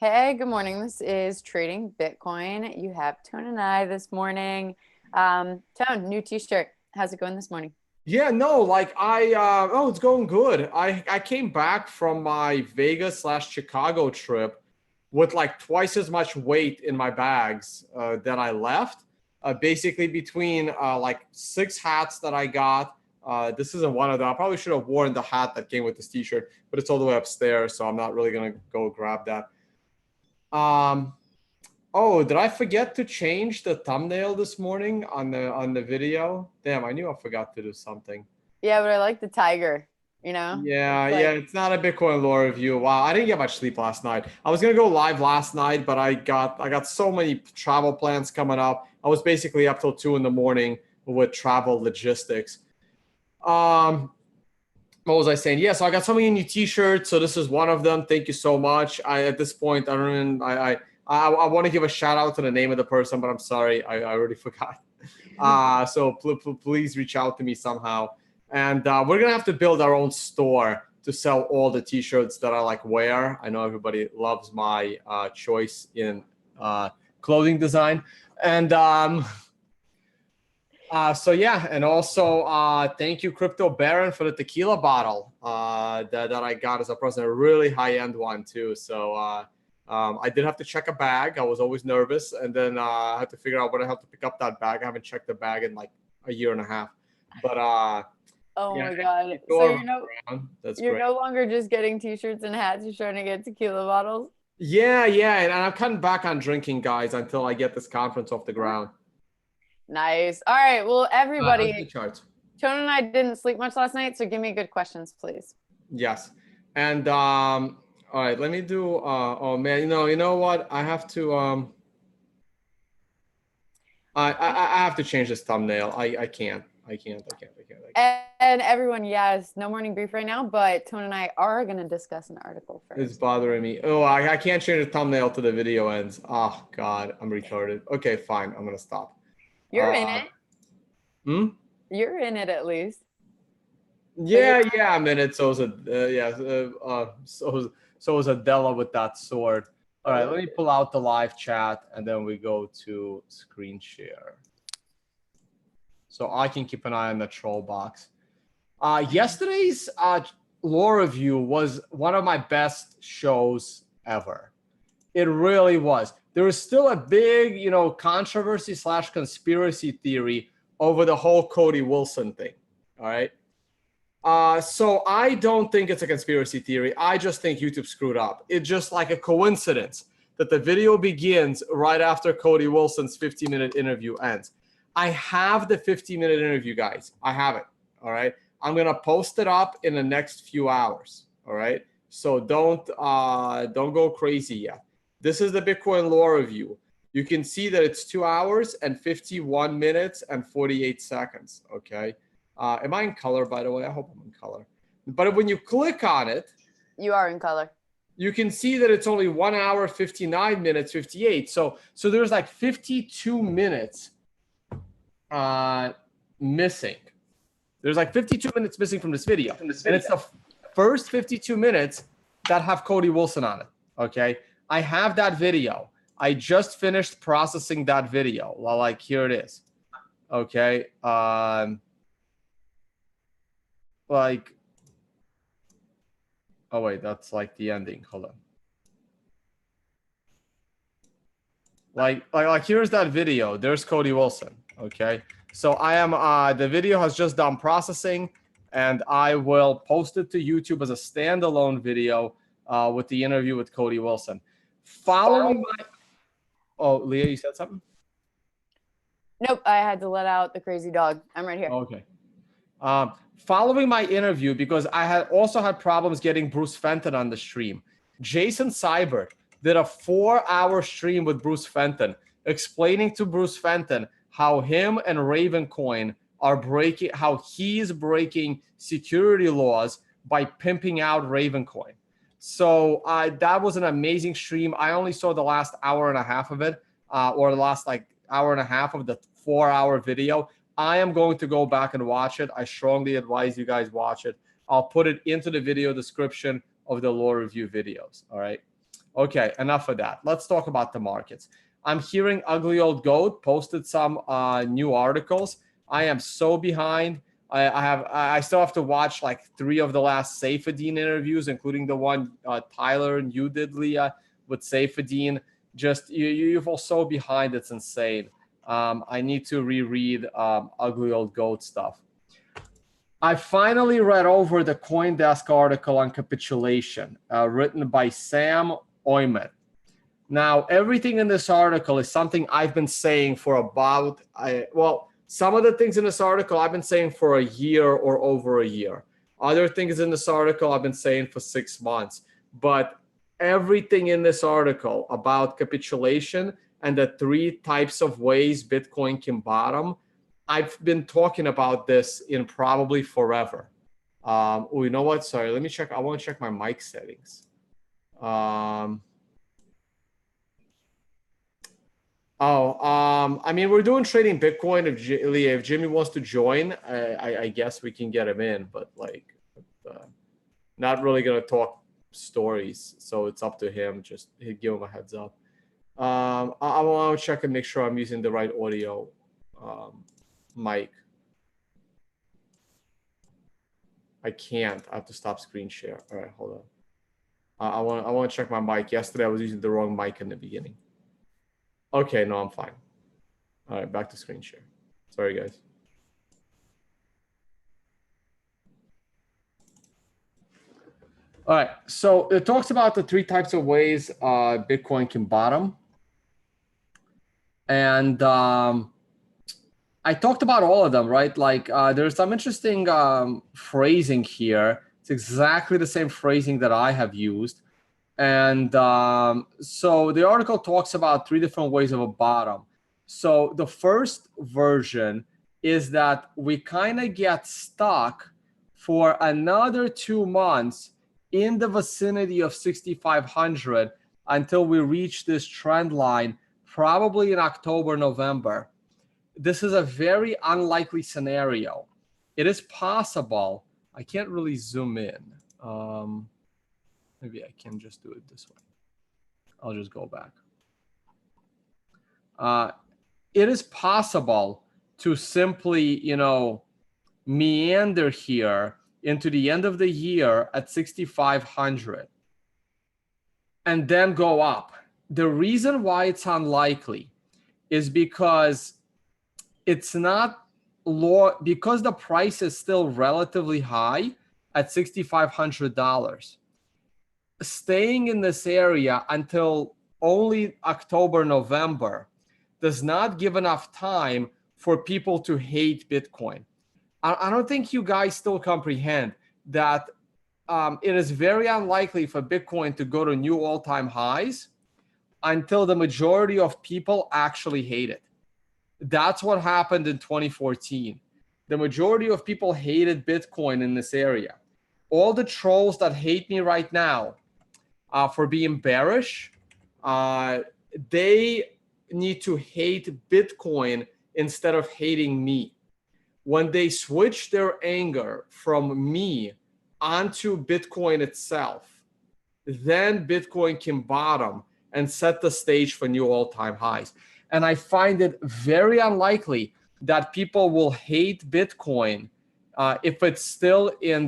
Hey, good morning. This is Trading Bitcoin. You have Tone and I this morning. Tone, new t-shirt. How's it going this morning? Yeah, no, like oh, it's going good. I came back from my Vegas slash Chicago trip with like twice as much weight in my bags that I left. Basically between like 6 hats that I got. This isn't one of them. I probably should have worn the hat that came with this t-shirt, but it's all the way upstairs, so I'm not really gonna go grab that. Um, oh, did I forget to change the thumbnail this morning on the video? Damn, I knew I forgot to do something. Yeah, but I like the tiger, you know? Yeah, It's yeah, like, it's not a Bitcoin lore review. Wow, I didn't get much sleep last night. I was gonna go live last night, but I got so many travel plans coming up. I was basically up till 2 in the morning with travel logistics. Um, what was I saying? Yeah, so I got so many new T-shirts. So this is one of them. Thank you so much. At this point, I don't even, I want to give a shout out to the name of the person, but I'm sorry, I already forgot. So please reach out to me somehow. And we're gonna have to build our own store to sell all the T-shirts that I like wear. I know everybody loves my choice in clothing design, and so yeah, and also thank you, Crypto Baron, for the tequila bottle that I got as a present, a really high-end one too. So I did have to check a bag. I was always nervous, and then I had to figure out when I have to pick up that bag. I haven't checked the bag in like a year and a half, but oh yeah, my God. it's So all around. That's you're great. no longer just getting t-shirts and hats, you're trying to get tequila bottles. Yeah, yeah, and I'm cutting back on drinking, guys, until I get this conference off the ground. Nice. All right. Well, How's the everybody, charts? Tone and I didn't sleep much last night, so give me good questions, please. Yes. And all right, let me do oh man, you know what? I have to I have to change this thumbnail. I can't. And everyone, yes, no morning brief right now, but Tone and I are going to discuss an article It's first. bothering me. Oh, I can't change the thumbnail to the video ends. Oh God, I'm retarded. Okay, fine. I'm gonna stop. You're in Uh it. hmm? You're in it at least. But you're Yeah, I'm in it. So is a yeah, so is Adela with that sword. All right, let me pull out the live chat and then we go to screen share. So I can keep an eye on the troll box. Yesterday's lore review was one of my best shows ever. It really was. There was still a big, controversy slash conspiracy theory over the whole Cody Wilson thing. All right. So I don't think it's a conspiracy theory. I just think YouTube screwed up. It's just like a coincidence that the video begins right after Cody Wilson's 15-minute interview ends. I have the 15-minute interview, guys. I have it. All right. I'm gonna post it up in the next few hours. All right. So don't go crazy yet. This is the Bitcoin lore review. You can see that it's 2 hours and 51 minutes and 48 seconds. Okay. Am I in color, by the way? I hope I'm in color. But when you click on it, you are in color. you can see that it's only 1 hour, 59 minutes, 58. So there's like 52 minutes missing. There's like 52 minutes missing from this video. And it's the first 52 minutes that have Cody Wilson on it. Okay. I have that video. I just finished processing that video. Well, like here it is. Okay. Like, oh wait, that's like the ending. Hold on. Like here's that video. There's Cody Wilson. Okay. So I am the video has just done processing and I will post it to YouTube as a standalone video with the interview with Cody Wilson. Following my Oh, Leah, you said something? Nope, I had to let out the crazy dog. I'm right here. Okay. Following my interview, because I had also had problems getting Bruce Fenton on the stream, Jason Seibert did a 4-hour stream with Bruce Fenton, explaining to Bruce Fenton how him and Ravencoin are breaking, how he's breaking security laws by pimping out Ravencoin. So that was an amazing stream. I only saw the last hour and a half of it, or the last like hour and a half of the 4-hour video. I am going to go back and watch it. I strongly advise you guys watch it. I'll put it into the video description of the lore review videos. All right. Okay, enough of that. Let's talk about the markets. I'm hearing Ugly Old Goat posted some new articles. I am so behind. I still have to watch like 3 of the last Saifedean interviews, including the one Tyler and you did, Leah, with Saifedean. Just you fall so behind, it's insane. I need to reread Ugly Old Goat stuff. I finally read over the CoinDesk article on capitulation, written by Sam Oyman. Now, everything in this article is something I've been saying for about, some of the things in this article I've been saying for a year or over a year. Other things in this article I've been saying for 6 months. But everything in this article about capitulation and the 3 types of ways Bitcoin can bottom, I've been talking about this in probably forever. You know what? Sorry, let me check. I want to check my mic settings. I mean, we're doing trading Bitcoin. If Jimmy wants to join, I guess we can get him in, but like, not really gonna talk stories. So it's up to him. Just give him a heads up. I want to check and make sure I'm using the right audio mic. I can't. I have to stop screen share. All right, hold on. I want to check my mic. Yesterday I was using the wrong mic in the beginning. Okay, no, I'm fine. All right, back to screen share. Sorry, guys. All right, so it talks about the 3 types of ways Bitcoin can bottom. And I talked about all of them, right? Like there's some interesting phrasing here. It's exactly the same phrasing that I have used. And so the article talks about 3 different ways of a bottom. So the first version is that we kind of get stuck for another 2 months in the vicinity of 6,500 until we reach this trend line, probably in October, November. This is a very unlikely scenario. It is possible. I can't really zoom in. Maybe I can just do it this way. I'll just go back. It is possible to simply, meander here into the end of the year at 6,500 and then go up. The reason why it's unlikely is because it's not low, because the price is still relatively high at $6,500. Staying in this area until only October, November does not give enough time for people to hate Bitcoin. I don't think you guys still comprehend that it is very unlikely for Bitcoin to go to new all-time highs until the majority of people actually hate it. That's what happened in 2014. The majority of people hated Bitcoin in this area. All the trolls that hate me right now for being bearish, they need to hate Bitcoin instead of hating me. When they switch their anger from me onto Bitcoin itself, then Bitcoin can bottom and set the stage for new all-time highs. And I find it very unlikely that people will hate Bitcoin if it's still in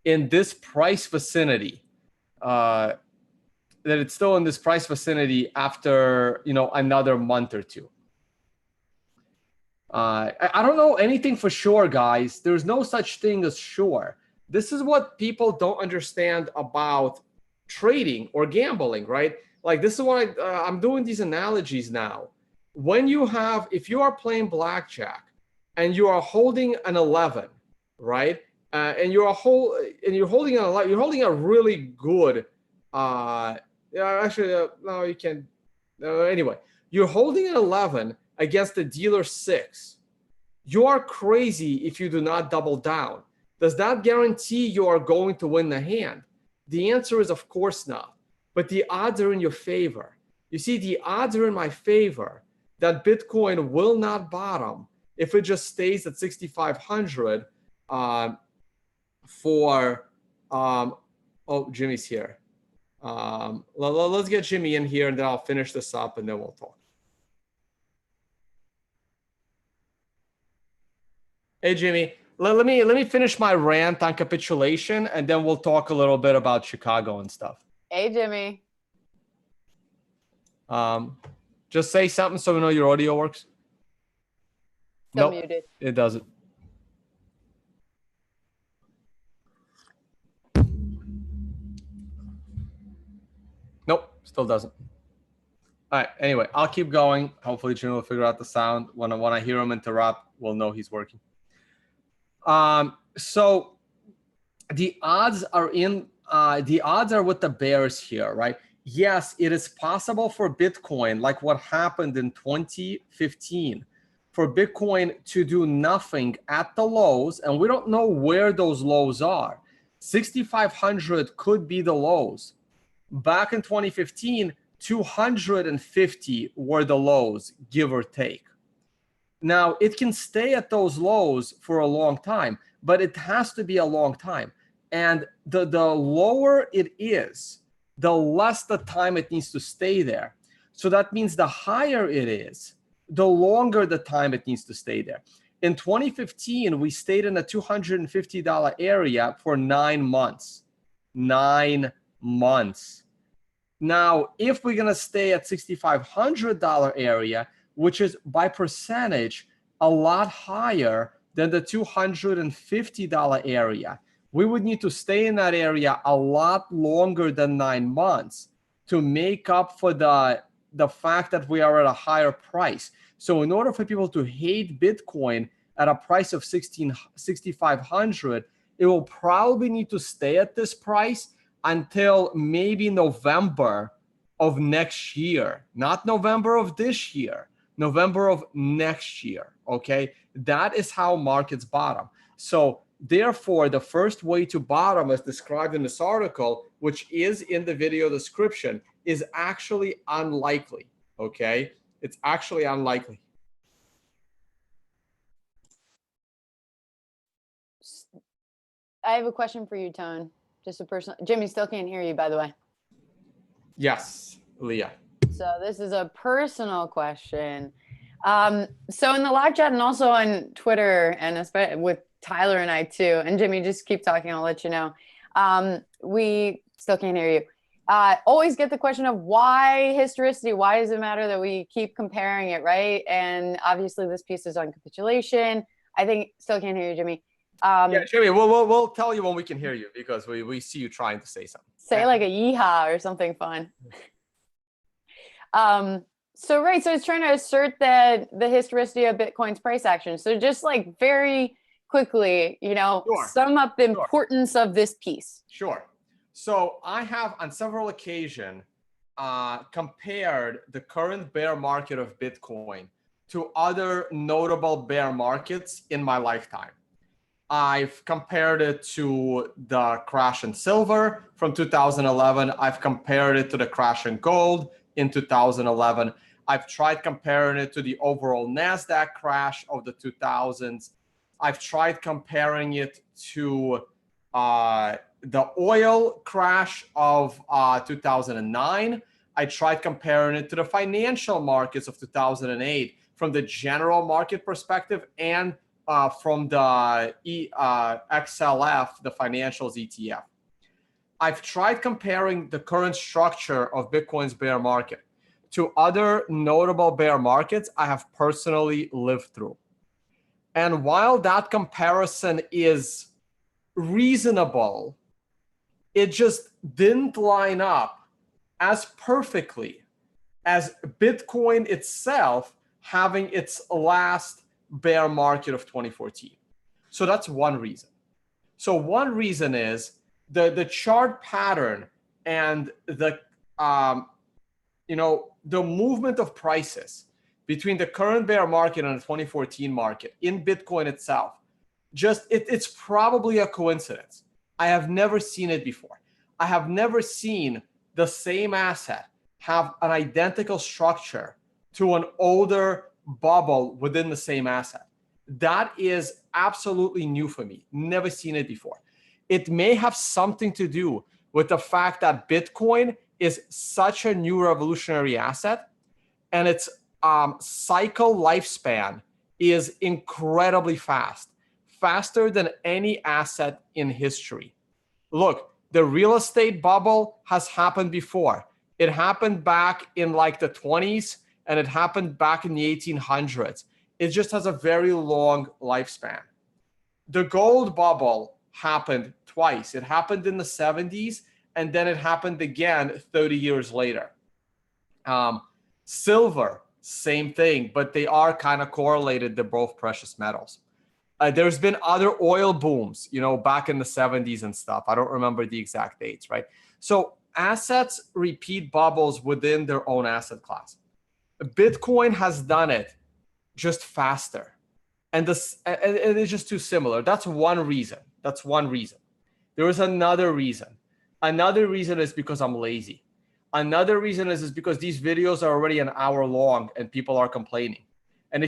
this price vicinity. That it's still in this price vicinity after another month or 2. I don't know anything for sure, guys. There's no such thing as sure. This is what people don't understand about trading or gambling, right? Like this is what I'm doing these analogies now. If you are playing blackjack and you are holding an 11, right? And you're holding an 11, you're holding a really good. No, you can't. Anyway, you're holding an 11 against the dealer 6. You are crazy if you do not double down. Does that guarantee you are going to win the hand? The answer is of course not. But the odds are in your favor. You see, the odds are in my favor that Bitcoin will not bottom if it just stays at 6,500 Jimmy's here. Let's get Jimmy in here, and then I'll finish this up, and then we'll talk. Hey, Jimmy, let me finish my rant on capitulation, and then we'll talk a little bit about Chicago and stuff. Hey, Jimmy. Just say something so we know your audio works. Still Nope, muted. it doesn't. Nope, still doesn't. All right, anyway, I'll keep going. Hopefully Jimmy will figure out the sound. When I hear him interrupt, we'll know he's working. So the odds are with the bears here, right? Yes, it is possible for Bitcoin, like what happened in 2015, for Bitcoin to do nothing at the lows, and we don't know where those lows are. 6,500 could be the lows. Back in 2015, 250 were the lows, give or take. Now, it can stay at those lows for a long time, but it has to be a long time. And the lower it is, the less the time it needs to stay there. So that means the higher it is, the longer the time it needs to stay there. In 2015, we stayed in the $250 area for 9 months. 9 months. Now, if we're going to stay at $6,500 area, which is by percentage a lot higher than the $250 area, we would need to stay in that area a lot longer than 9 months to make up for the fact that we are at a higher price. So in order for people to hate Bitcoin at a price of 6,500, it will probably need to stay at this price until maybe November of next year, not November of this year, November of next year, okay? That is how markets bottom. So therefore, the first way to bottom, as described in this article, which is in the video description, is actually unlikely, okay? It's actually unlikely. I have a question for you, Tone. Just a personal. Jimmy still can't hear you, by the way. Yes, Leah. So this is a personal question. So in the live chat and also on Twitter, and especially with Tyler and I too, and Jimmy, just keep talking, I'll let you know. We still can't hear you. Always get the question of why historicity? Why does it matter that we keep comparing it, right? And obviously this piece is on capitulation. I think still can't hear you, Jimmy. Yeah, Jimmy, we'll tell you when we can hear you, because we see you trying to say something. Say like a yeehaw or something fun. So it's trying to assert that the historicity of Bitcoin's price action. So just like very quickly, Sure. Sum up the importance of this piece. Sure. So I have on several occasions compared the current bear market of Bitcoin to other notable bear markets in my lifetime. I've compared it to the crash in silver from 2011. I've compared it to the crash in gold in 2011. I've tried comparing it to the overall NASDAQ crash of the 2000s. I've tried comparing it to the oil crash of 2009. I tried comparing it to the financial markets of 2008 from the general market perspective and from the XLF, the financials ETF. I've tried comparing the current structure of Bitcoin's bear market to other notable bear markets I have personally lived through. And while that comparison is reasonable, it just didn't line up as perfectly as Bitcoin itself having its last bear market of 2014. So that's one reason. So one reason is the chart pattern and the movement of prices between the current bear market and the 2014 market in Bitcoin itself. It's probably a coincidence. I have never seen it before. I have never seen the same asset have an identical structure to an older bubble within the same asset. That is absolutely new for me. Never seen it before. It may have something to do with the fact that Bitcoin is such a new revolutionary asset, and its cycle lifespan is incredibly fast, faster than any asset in history. Look, the real estate bubble has happened before. It happened back in like the 20s, and it happened back in the 1800s. It just has a very long lifespan. The gold bubble happened twice. It happened in the 70s, and then it happened again 30 years later. Silver, same thing, but they are kind of correlated. They're both precious metals. There's been other oil booms, back in the 70s and stuff. I don't remember the exact dates, right? So assets repeat bubbles within their own asset class. Bitcoin has done it just faster. And it is just too similar. That's one reason. There is another reason. Another reason is because I'm lazy. Another reason is because these videos are already an hour long and people are complaining. And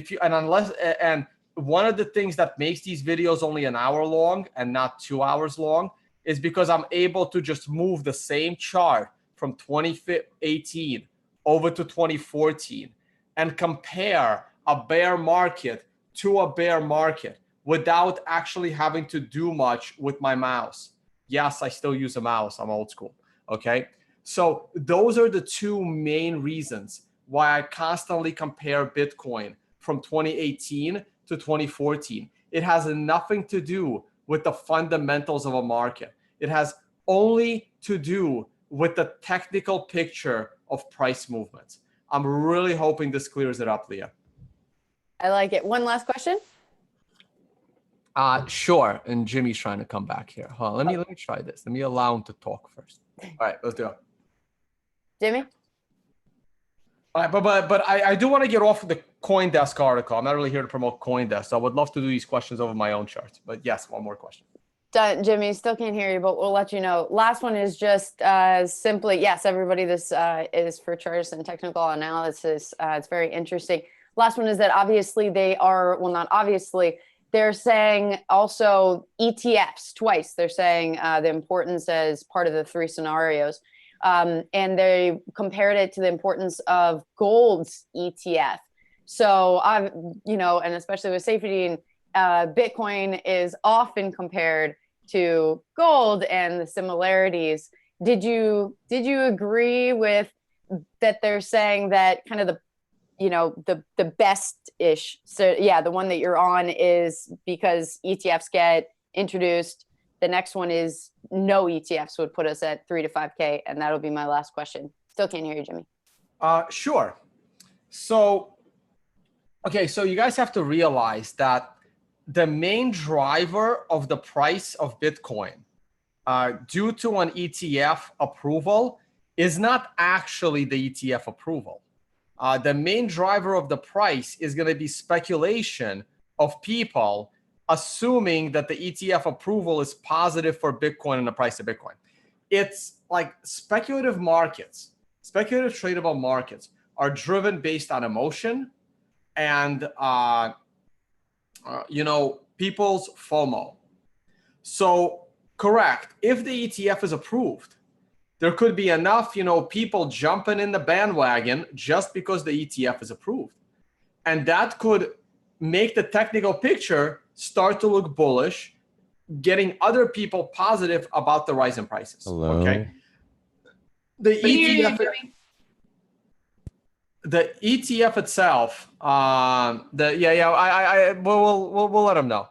one of the things that makes these videos only an hour long and not 2 hours long is because I'm able to just move the same chart from 2018 over to 2014 and compare a bear market to a bear market without actually having to do much with my mouse. Yes, I still use a mouse. I'm old school. Okay. So those are the two main reasons why I constantly compare Bitcoin from 2018 to 2014. It has nothing to do with the fundamentals of a market. It has only to do with the technical picture of price movements. I'm really hoping this clears it up, Leah. I like it. One last question. Sure. And Jimmy's trying to come back here. Hold on, let me try this. Let me allow him to talk first. All right, let's do it. Jimmy? All right, but I do want to get off of the CoinDesk article. I'm not really here to promote CoinDesk, so I would love to do these questions over my own charts. But yes, one more question. Done, Jimmy. Still can't hear you, but we'll let you know. Last one is just simply, yes, everybody, this is for charts and technical analysis. It's very interesting. Last one is that obviously they are, well, not obviously, they're saying also ETFs twice. They're saying the importance as part of the three scenarios. And they compared it to the importance of gold's ETF. So and especially with safety, Bitcoin is often compared to gold and the similarities. Did you agree with that? They're saying that kind of the best-ish. So yeah, the one that you're on is because ETFs get introduced. The next one is no ETFs would put us at 3 to 5K. And that'll be my last question. Still can't hear you, Jimmy. Sure. So, okay. So you guys have to realize that the main driver of the price of Bitcoin due to an ETF approval is not actually the ETF approval. The main driver of the price is going to be speculation of people assuming that the ETF approval is positive for Bitcoin and the price of Bitcoin. It's like speculative markets, speculative tradable markets are driven based on emotion and, people's FOMO. So correct. If the ETF is approved, there could be enough, people jumping in the bandwagon just because the ETF is approved. And that could make the technical picture start to look bullish, getting other people positive about the rise in prices. Hello? Okay. The ETF itself, we'll let them know.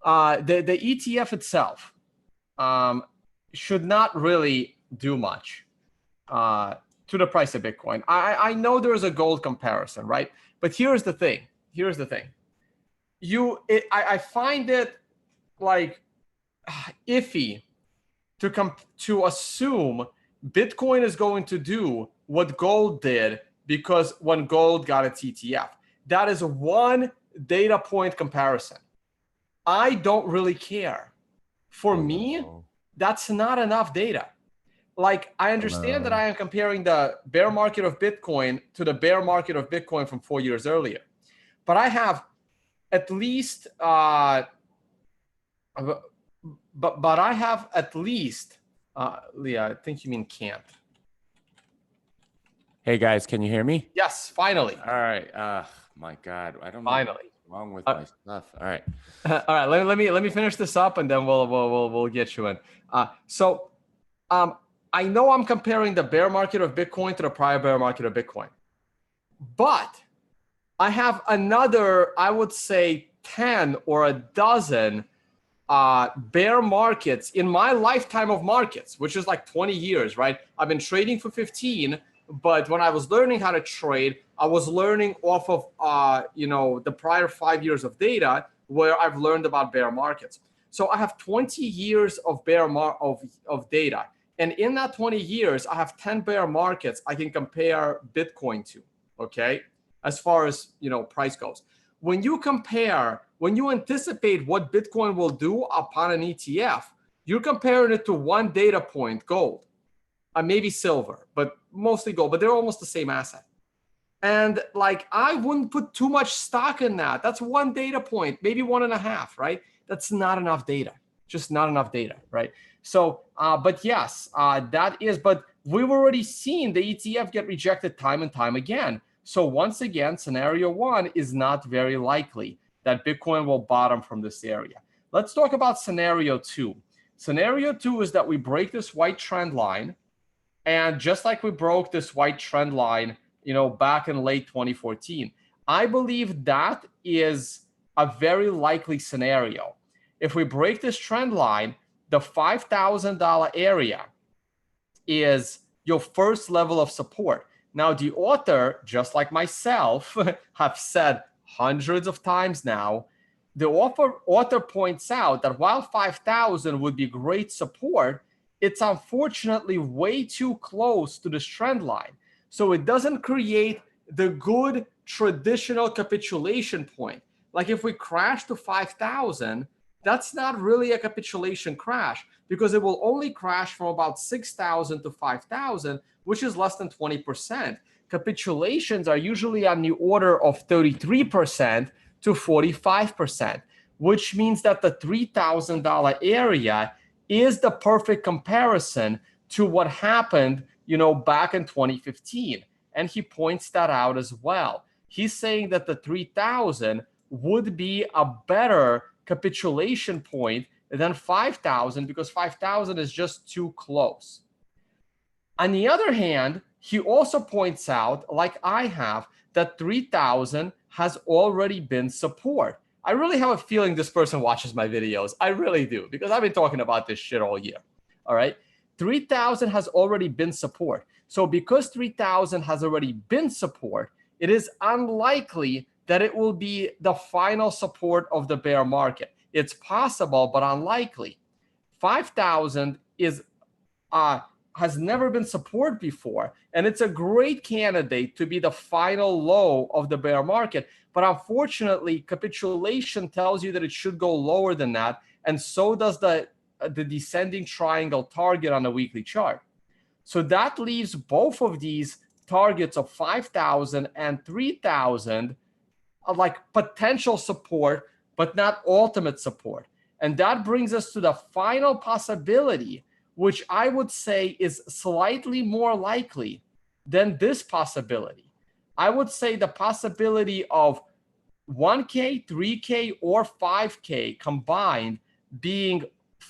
The ETF itself should not really do much to the price of Bitcoin. I know there's a gold comparison, right? But here's the thing. I find it like iffy to assume Bitcoin is going to do what gold did because when gold got its ETF. That is one data point comparison. I don't really care. For me, that's not enough data. Like, I understand that I am comparing the bear market of Bitcoin to the bear market of Bitcoin from 4 years earlier. But I have at least but I have at least, Leah, I think you mean can't. Hey guys, can you hear me? Yes, finally. All right. My God, I don't know Finally. what's wrong with my stuff. All right. All right, let me finish this up, and then we'll get you in. I know I'm comparing the bear market of Bitcoin to the prior bear market of Bitcoin, but I have another, I would say, 10 or a dozen bear markets in my lifetime of markets, which is like 20 years, right? I've been trading for 15, but when I was learning how to trade, I was learning off of the prior 5 years of data where I've learned about bear markets. So I have 20 years of of data, and in that 20 years, I have 10 bear markets I can compare Bitcoin to. Okay, as far as price goes. When you anticipate what Bitcoin will do upon an ETF, you're comparing it to one data point, gold, maybe silver, but mostly gold, but they're almost the same asset. And like, I wouldn't put too much stock in that. That's one data point, maybe 1.5, right? That's not enough data, just not enough data, right? So, but yes, but we've already seen the ETF get rejected time and time again. So once again, scenario 1 is not very likely that Bitcoin will bottom from this area. Let's talk about scenario 2. Scenario 2 is that we break this white trend line. And just like we broke this white trend line, back in late 2014, I believe that is a very likely scenario. If we break this trend line, the $5,000 area is your first level of support. Now, the author, just like myself, have said hundreds of times now, the author points out that while 5,000 would be great support, it's unfortunately way too close to this trend line. So it doesn't create the good traditional capitulation point. Like if we crash to 5,000, that's not really a capitulation crash, because it will only crash from about 6,000 to 5,000, which is less than 20%. Capitulations are usually on the order of 33% to 45%, which means that the $3,000 area is the perfect comparison to what happened, back in 2015. And he points that out as well. He's saying that the 3,000 would be a better capitulation point than 5,000, because 5,000 is just too close. On the other hand, he also points out, like I have, that 3,000 has already been support. I really have a feeling this person watches my videos. I really do, because I've been talking about this shit all year. All right. 3,000 has already been support. So because 3,000 has already been support, it is unlikely that it will be the final support of the bear market. It's possible, but unlikely. 5,000 has never been support before, and it's a great candidate to be the final low of the bear market. But unfortunately, capitulation tells you that it should go lower than that, and so does the descending triangle target on the weekly chart. So that leaves both of these targets of 5,000 and 3,000 like potential support, but not ultimate support. And that brings us to the final possibility, which I would say is slightly more likely than this possibility. I would say the possibility of 1K, 3K, or 5K combined being,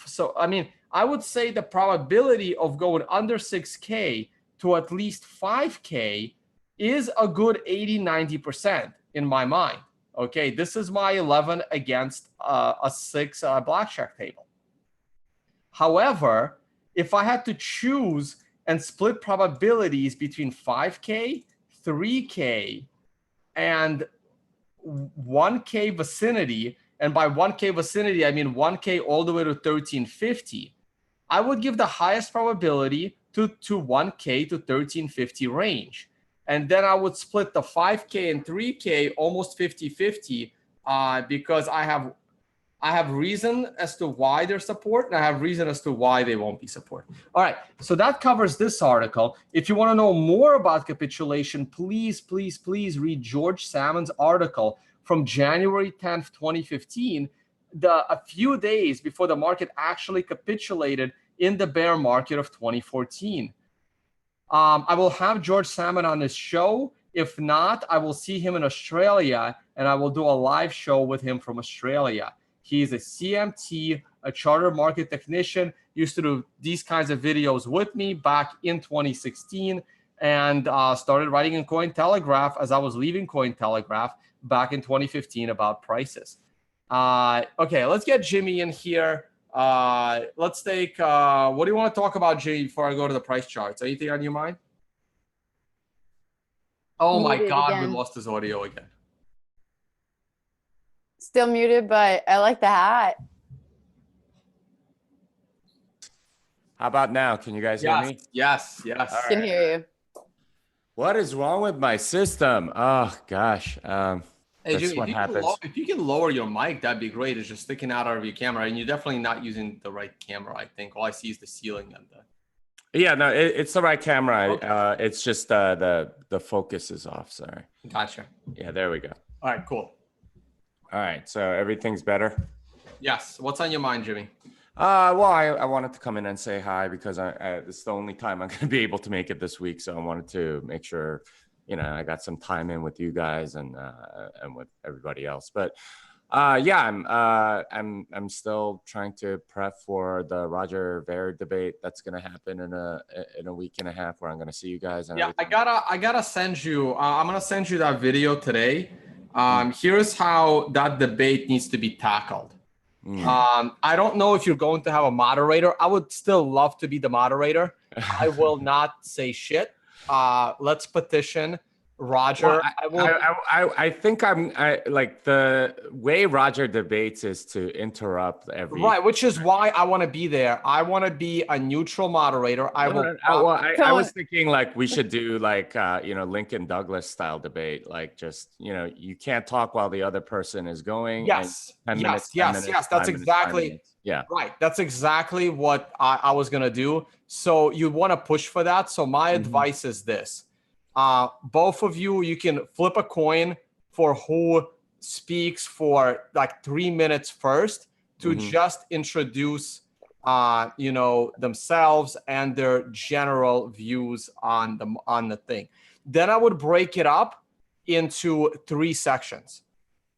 so, I mean, I would say the probability of going under 6K to at least 5K is a good 80-90% in my mind. Okay, this is my 11 against a 6 blackjack table. However, if I had to choose and split probabilities between 5K, 3K, and 1K vicinity, and by 1K vicinity, I mean 1K all the way to 1350, I would give the highest probability to 1K to 1350 range. And then I would split the 5K and 3K almost 50-50 because I have reason as to why they're support, and I have reason as to why they won't be support. All right, so that covers this article. If you want to know more about capitulation, please read George Salmon's article from January 10th, 2015, a few days before the market actually capitulated in the bear market of 2014. I will have George Salmon on this show. If not, I will see him in Australia, and I will do a live show with him from Australia. He's a CMT, a charter market technician, used to do these kinds of videos with me back in 2016, and started writing in Cointelegraph as I was leaving Cointelegraph back in 2015 about prices. Okay, let's get Jimmy in here. Let's take, what do you want to talk about, Jimmy, before I go to the price charts? Anything on your mind? Oh my Muted God, again. we lost his audio again. Still muted, but I like the hat. How about now? Can you guys hear me? Yes. All Can right. hear you. What is wrong with my system? Oh gosh. Hey, That's Jimmy, what happens. if you can lower your mic, that'd be great. It's just sticking out of your camera, and you're definitely not using the right camera, I think. All I see is the ceiling and the... Yeah, no, it's the right camera. Okay. It's just the focus is off. Sorry. Gotcha. Yeah, there we go. All right, cool. All right, so everything's better. Yes. What's on your mind, Jimmy? Well, I wanted to come in and say hi because it's the only time I'm going to be able to make it this week. So I wanted to make sure, I got some time in with you guys and with everybody else. But yeah, I'm still trying to prep for the Roger Ver debate that's going to happen in a week and a half, where I'm going to see you guys. And Yeah, I gotta send you. I'm gonna send you that video today. Here's how that debate needs to be tackled. I don't know if you're going to have a moderator. I would still love to be the moderator. I will not say shit. Let's petition Roger. Well, I think I like the way Roger debates is to interrupt every right, which is why I want to be there. I want to be a neutral moderator. I was thinking like we should do like Lincoln Douglas style debate, like just you can't talk while the other person is going. Yes, yes. That's exactly right. That's exactly what I was gonna do. So you want to push for that. So my advice is this. Both of you can flip a coin for who speaks for like 3 minutes first to just introduce, themselves and their general views on the thing. Then I would break it up into 3 sections.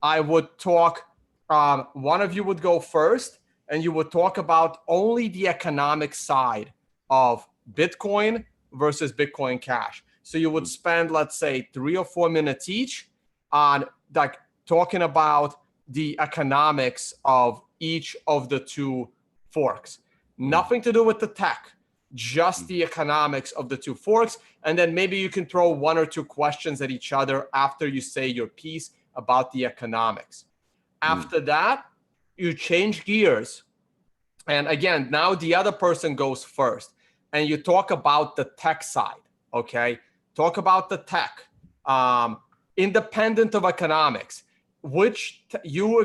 I would talk, one of you would go first, and you would talk about only the economic side of Bitcoin versus Bitcoin Cash. So you would spend, let's say, 3 or 4 minutes each on like talking about the economics of each of the 2 forks. Nothing to do with the tech, just the economics of the 2 forks. And then maybe you can throw 1 or 2 questions at each other after you say your piece about the economics. After that, you change gears. And again, now the other person goes first, and you talk about the tech side, okay? Talk about the tech, independent of economics, which you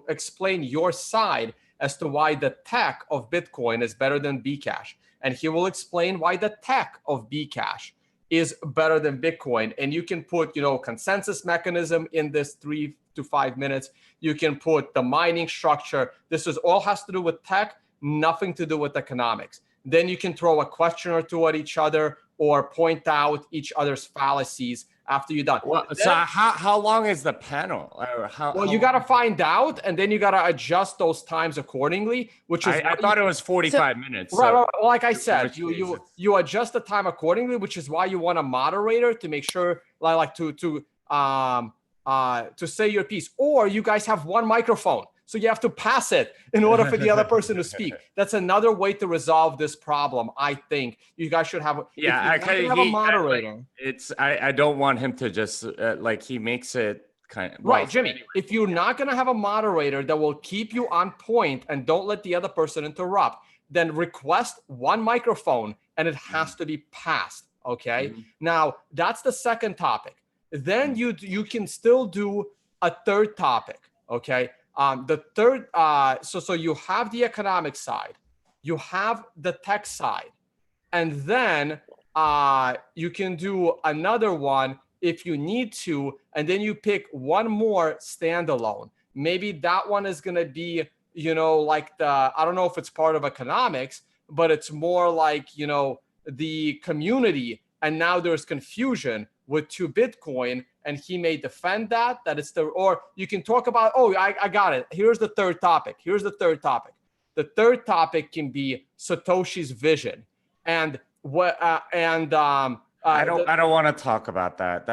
explain your side as to why the tech of Bitcoin is better than Bcash, and he will explain why the tech of Bcash is better than Bitcoin. And you can put, consensus mechanism in this 3 to 5 minutes. You can put the mining structure. This is all has to do with tech, nothing to do with economics. Then you can throw a question or 2 at each other, or point out each other's fallacies after you're done. Well, so how long is the panel? You got to find out, and then you got to adjust those times accordingly, which is... I thought it was 45 minutes. Right, right. Well, like I said, you adjust the time accordingly, which is why you want a moderator to make sure, to say your piece. Or you guys have 1 microphone, so you have to pass it in order for the other person to speak. That's another way to resolve this problem. I think you guys should have. Yeah, have a moderator. I don't want him to just he makes it kind of right, Jimmy. Anyway, if you're not gonna have a moderator that will keep you on point and don't let the other person interrupt, then request 1 microphone, and it has to be passed. Okay. Now that's the second topic. Then you can still do a third topic. Okay. The third, so you have the economic side, you have the tech side, and then you can do another one if you need to, and then you pick 1 more standalone. maybe that one is going to be, like I don't know if it's part of economics, but it's more like, the community. And now there's confusion with 2 Bitcoin, and he may defend that it's or you can talk about, I got it. Here's the third topic. The third topic can be Satoshi's vision. And I don't want to talk about that.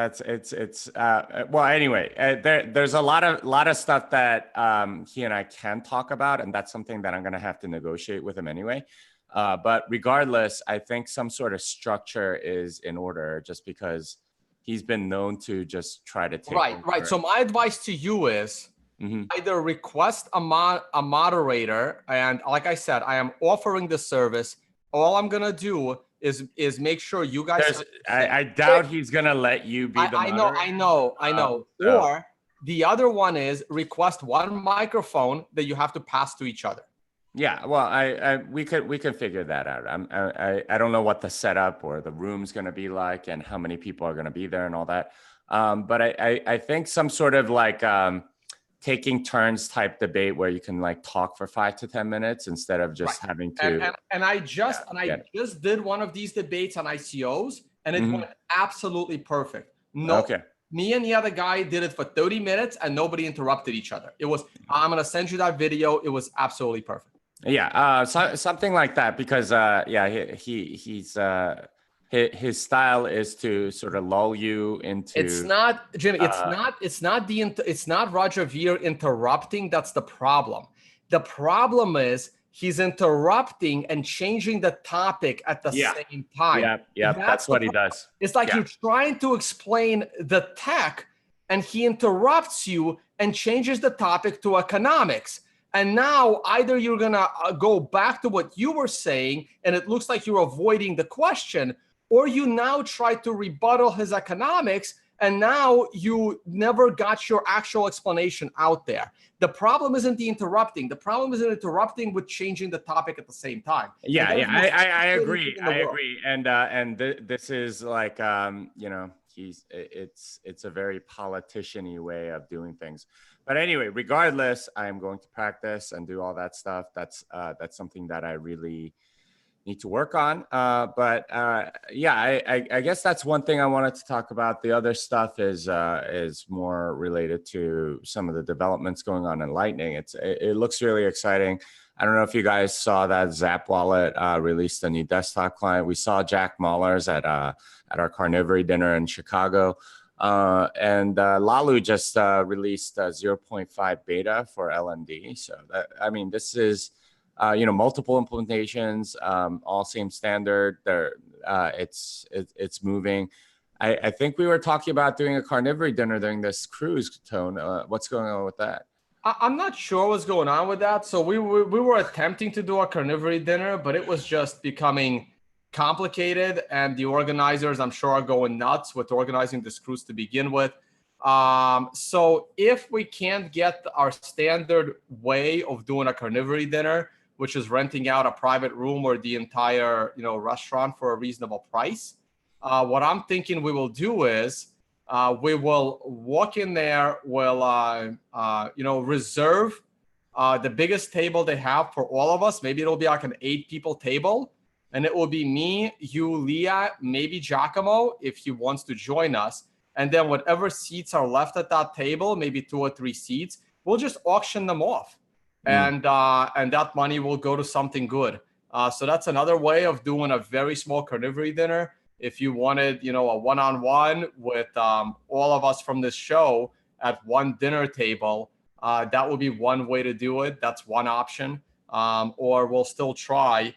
Well, anyway, there's a lot of stuff that he and I can talk about, and that's something that I'm going to have to negotiate with him anyway. But regardless, I think some sort of structure is in order, just because he's been known to just try to take over. Right. So my advice to you is either request a moderator, and like I said, I am offering the service. All I'm gonna do is make sure you guys. I doubt he's gonna let you be the moderator. I know. Or the other one is request one microphone that you have to pass to each other. Yeah, well, we could figure that out. I don't know what the setup or the room's going to be like, and how many people are going to be there, and all that. But I think some sort of like taking turns type debate where you can like talk for 5 to 10 minutes instead of just having to. And I just did one of these debates on ICOs, and it went absolutely perfect. Me and the other guy did it for 30 minutes, and nobody interrupted each other. I'm gonna send you that video. It was absolutely perfect. Yeah, something like that, because his style is to sort of lull you into. It's not, Jimmy. It's not Roger Ver interrupting. That's the problem. The problem is he's interrupting and changing the topic at the same time. Yeah, that's what he does. It's like you're trying to explain the tech, and he interrupts you and changes the topic to economics. And now either you're going to go back to what you were saying, and it looks like you're avoiding the question, or you now try to rebuttal his economics, and now you never got your actual explanation out there. The problem isn't the interrupting. The problem is interrupting with changing the topic at the same time. I agree. And this is like, it's a very politician-y way of doing things. But anyway, regardless, I am going to practice and do all that stuff. That's something that I really need to work on. I guess that's one thing I wanted to talk about. The other stuff is more related to some of the developments going on in Lightning. It looks really exciting. I don't know if you guys saw that Zap Wallet released a new desktop client. We saw Jack Mallers at our carnivory dinner in Chicago. And Lalu just released 0.5 beta for LND. So this is, multiple implementations, all same standard. It's moving. I think we were talking about doing a carnivory dinner during this cruise, Tone. What's going on with that? I'm not sure what's going on with that. So we were attempting to do a carnivory dinner, but it was just becoming complicated, and the organizers, I'm sure, are going nuts with organizing this cruise to begin with. So if we can't get our standard way of doing a carnivory dinner, which is renting out a private room or the entire restaurant for a reasonable price, what I'm thinking we will do is we will walk in there, we'll reserve the biggest table they have for all of us. Maybe it'll be like an 8-people table. And it will be me, you, Leah, maybe Giacomo, if he wants to join us. And then whatever seats are left at that table, maybe 2 or 3 seats, we'll just auction them off. And that money will go to something good. So that's another way of doing a very small carnivory dinner. If you wanted, a one-on-one with all of us from this show at one dinner table, that would be one way to do it. That's one option. Or we'll still try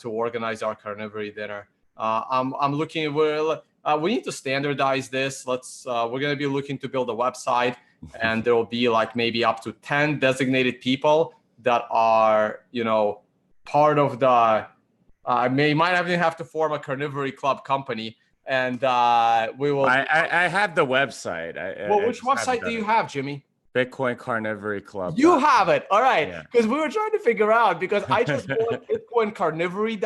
to organize our carnivory dinner. I'm looking. We need to standardize this. We're going to be looking to build a website, and there will be like maybe up to 10 designated people that are, part of the. Might even have to form a carnivory club company, and we will. I have the website. Which website do you have, Jimmy? Bitcoin Carnivory Club. You have it. All right. Because we were trying to figure out, because I just bought Bitcoin Carnivory.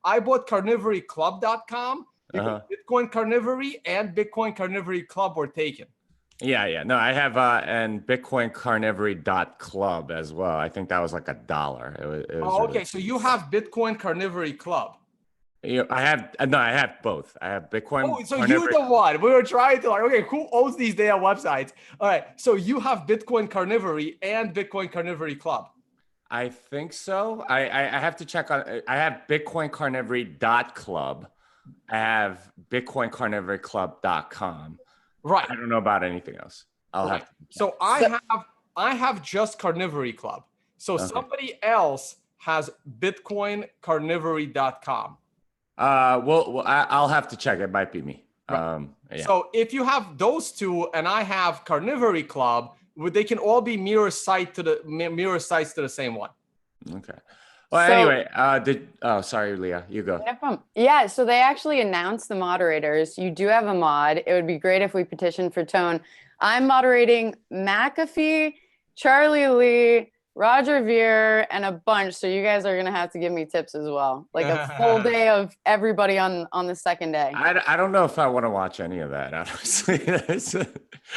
I bought carnivoryclub.com because Bitcoin Carnivory and Bitcoin Carnivory Club were taken. Yeah. No, I have and BitcoinCarnivory.club as well. I think that was like $1. It was Oh, really okay. So you have Bitcoin Carnivory Club. I have both. I have Bitcoin Oh, so you're Carnivory. the one. We were trying to like, okay, who owns these damn websites? All right. So you have Bitcoin Carnivory and Bitcoin Carnivory Club. I think so. I have to check on. I have BitcoinCarnivory.club. I have BitcoinCarnivoryClub.com. Right. I don't know about anything else. I'll Right. have to check. So I have just Carnivory Club. So Okay. somebody else has BitcoinCarnivory.com. I'll have to check. It might be me. Right. Yeah. So if you have those two and I have Carnivory Club, they can all be mirror sites to the same one. Okay. Well, So- anyway, sorry, Leah, you go. No problem. Yeah, so they actually announced the moderators. You do have a mod. It would be great if we petitioned for Tone. I'm moderating McAfee, Charlie Lee, Roger Veer, and a bunch. So you guys are gonna have to give me tips as well. Like a full day of everybody on the second day. I don't know if I want to watch any of that, honestly.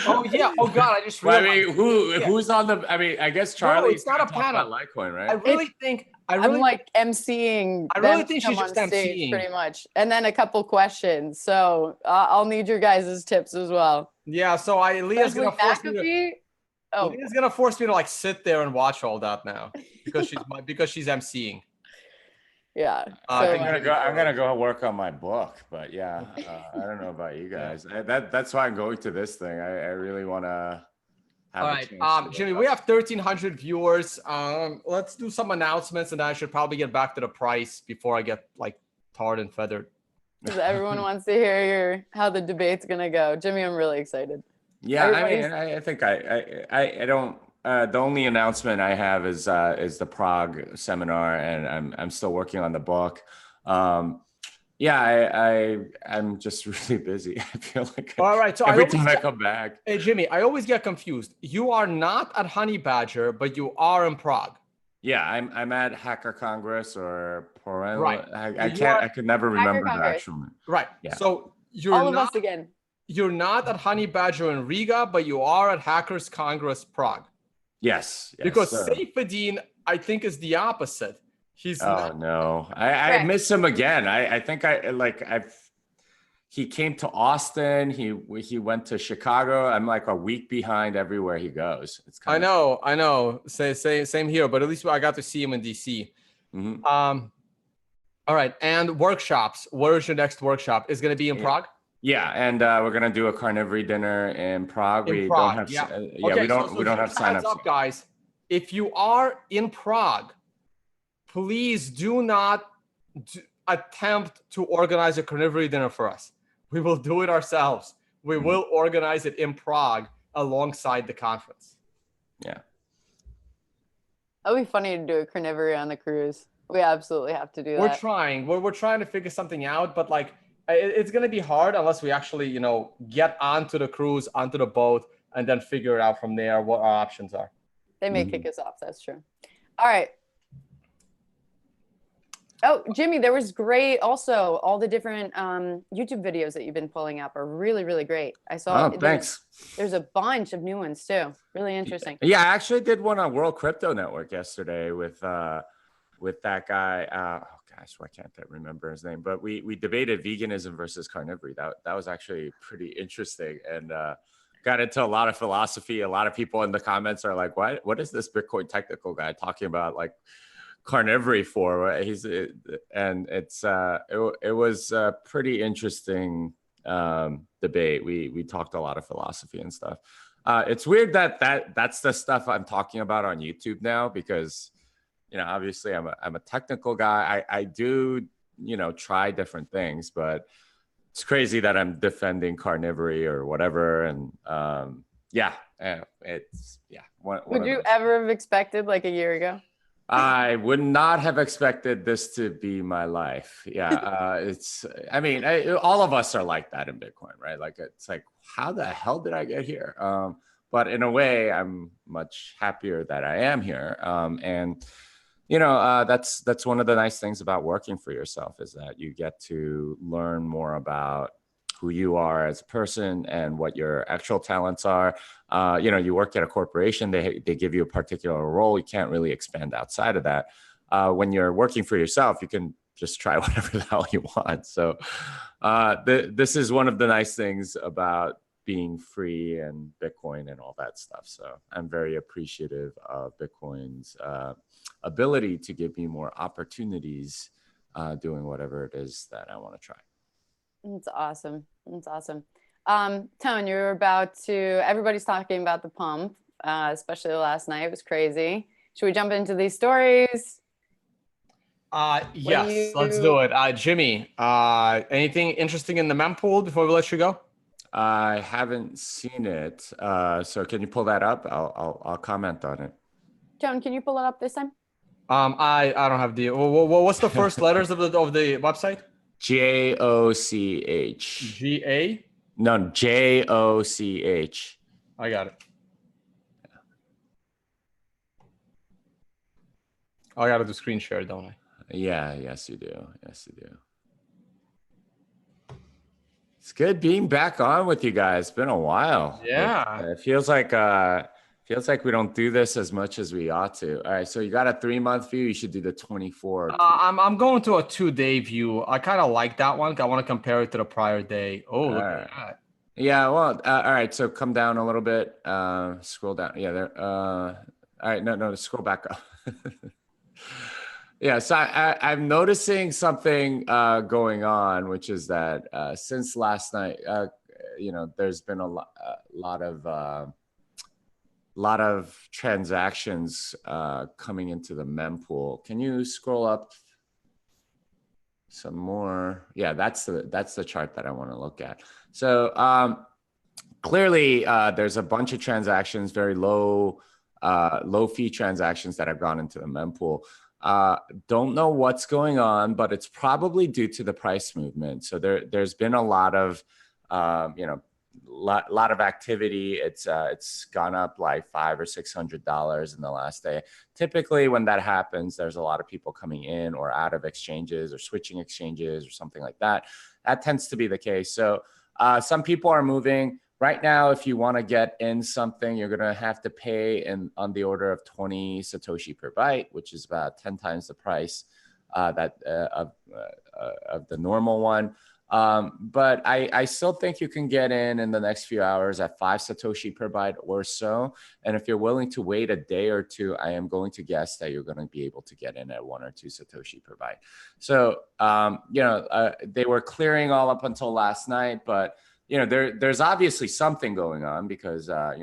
Oh yeah. Oh god, I just Well, realized. I mean, who's on the? I mean, I guess Charlie. it's not a panel. About Litecoin, right? I really think I'm like emceeing. I really them think to come she's just on stage emceeing. pretty much, and then a couple questions. So I'll need your guys' tips as well. Yeah, so Leah's Especially gonna force me to McAfee. Oh, Leah's gonna force me to like sit there and watch all that now because she's emceeing. yeah. I'm gonna go work on my book, but yeah, I don't know about you guys. That's why I'm going to this thing. I really want to have. All right, Jimmy, we have 1,300 viewers. Let's do some announcements, and I should probably get back to the price before I get like tarred and feathered. Because everyone wants to hear how the debate's gonna go. Jimmy, I'm really excited. Yeah, I mean, I think I don't. The only announcement I have is the Prague seminar, and I'm still working on the book. Yeah, I'm just really busy. I feel like all right. So every time I come back. Hey Jimmy, I always get confused. You are not at Honey Badger, but you are in Prague. Yeah, I'm at Hacker Congress or Poren. Right. I could never remember the actual name. Right. Yeah. So you're all of not, us again. You're not at Honey Badger in Riga, but you are at Hackers Congress Prague. Yes. Because Saifedean, I think, is the opposite. He's no. I miss him again. I think he came to Austin. He went to Chicago. I'm like a week behind everywhere he goes. It's I know. Same here, but at least I got to see him in DC. Mm-hmm. All right. And workshops. Where is your next workshop? Is going to be in Prague? Yeah, and we're gonna do a carnivory dinner in Prague. We don't have signups up, guys. If you are in Prague, please do not attempt to organize a carnivory dinner for us. We will do it ourselves. We will organize it in Prague alongside the conference. Yeah, That'd be funny to do a carnivory on the cruise. We absolutely have to do that. We're trying. We're trying to figure something out, but like. It's going to be hard unless we actually, get onto the cruise, onto the boat, and then figure out from there what our options are. They may kick us off. That's true. All right. Oh, Jimmy, there was great. Also, all the different YouTube videos that you've been pulling up are really, really great. I saw. Oh, thanks. There's a bunch of new ones too. Really interesting. Yeah, I actually did one on World Crypto Network yesterday with that guy. Gosh, why can't I remember his name? But we debated veganism versus carnivory. That was actually pretty interesting, and got into a lot of philosophy. A lot of people in the comments are like, "What is this Bitcoin technical guy talking about like carnivory for?" It was a pretty interesting debate. We talked a lot of philosophy and stuff. It's weird that's the stuff I'm talking about on YouTube now because. Obviously I'm a technical guy. I do, try different things, but it's crazy that I'm defending carnivory or whatever. And Would you ever have expected like a year ago? I would not have expected this to be my life. Yeah. All of us are like that in Bitcoin, right? Like, it's like, how the hell did I get here? But in a way, I'm much happier that I am here. That's one of the nice things about working for yourself is that you get to learn more about who you are as a person and what your actual talents are. You work at a corporation, they give you a particular role. You can't really expand outside of that. When you're working for yourself, you can just try whatever the hell you want. So this is one of the nice things about being free and Bitcoin and all that stuff. So I'm very appreciative of Bitcoin's ability to give me more opportunities doing whatever it is that I want to try. That's awesome. That's awesome. Tone, you're about to, everybody's talking about the pump, especially last night. It was crazy. Should we jump into these stories? Yes, let's do it. Jimmy, anything interesting in the mempool before we let you go? I haven't seen it. So can you pull that up? I'll comment on it. Tone, can you pull it up this time? I don't have the, what's the first letters of the website? JOCH. GA? No, JOCH. I got it. I got to do screen share, don't I? Yeah, yes you do. Yes you do. It's good being back on with you guys. It's been a while. Yeah. It feels like we don't do this as much as we ought to. All right, so you got a 3-month view. You should do the 24. I'm going to a 2-day view. I kind of like that one. I want to compare it to the prior day. Oh, look at that. Yeah, well, all right. So come down a little bit. Scroll down. Yeah, there. All right, no, scroll back up. Yeah, so I'm noticing something going on, which is that since last night, there's been a lot of transactions coming into the mempool. Can you scroll up some more? Yeah, that's the chart that I want to look at. So clearly, there's a bunch of transactions, very low fee transactions that have gone into the mempool. Don't know what's going on, but it's probably due to the price movement. So there's been a lot of lot of activity. It's gone up like $500 or $600 in the last day. Typically when that happens, there's a lot of people coming in or out of exchanges or switching exchanges or something like that. That tends to be the case. So some people are moving. Right now, if you want to get in something, you're going to have to pay on the order of 20 Satoshi per byte, which is about 10 times the price of the normal one. But I still think you can get in the next few hours at 5 Satoshi per byte or so. And if you're willing to wait a day or two, I am going to guess that you're going to be able to get in at 1 or 2 Satoshi per byte. So, they were clearing all up until last night, but there's obviously something going on because, I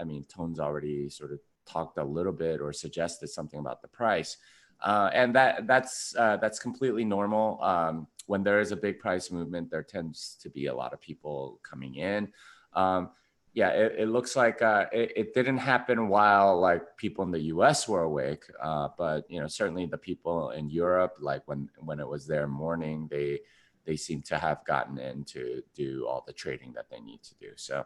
mean, Tone's already sort of talked a little bit or suggested something about the price. And that's completely normal. When there is a big price movement, there tends to be a lot of people coming in. It looks like it didn't happen while like people in the US were awake. But, certainly the people in Europe, like when it was their morning, they seem to have gotten in to do all the trading that they need to do. So,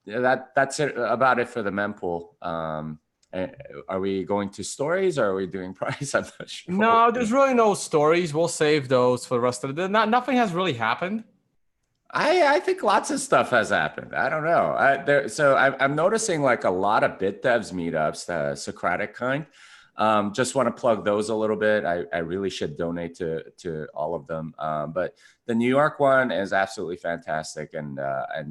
that's it about it for the mempool. Are we going to stories or are we doing price? I'm not sure. No, there's really no stories. We'll save those for the rest of the day. Nothing has really happened. I think lots of stuff has happened. I don't know. So I'm noticing like a lot of BitDevs meetups, the Socratic kind. Just want to plug those a little bit. I really should donate to all of them. But the New York one is absolutely fantastic, and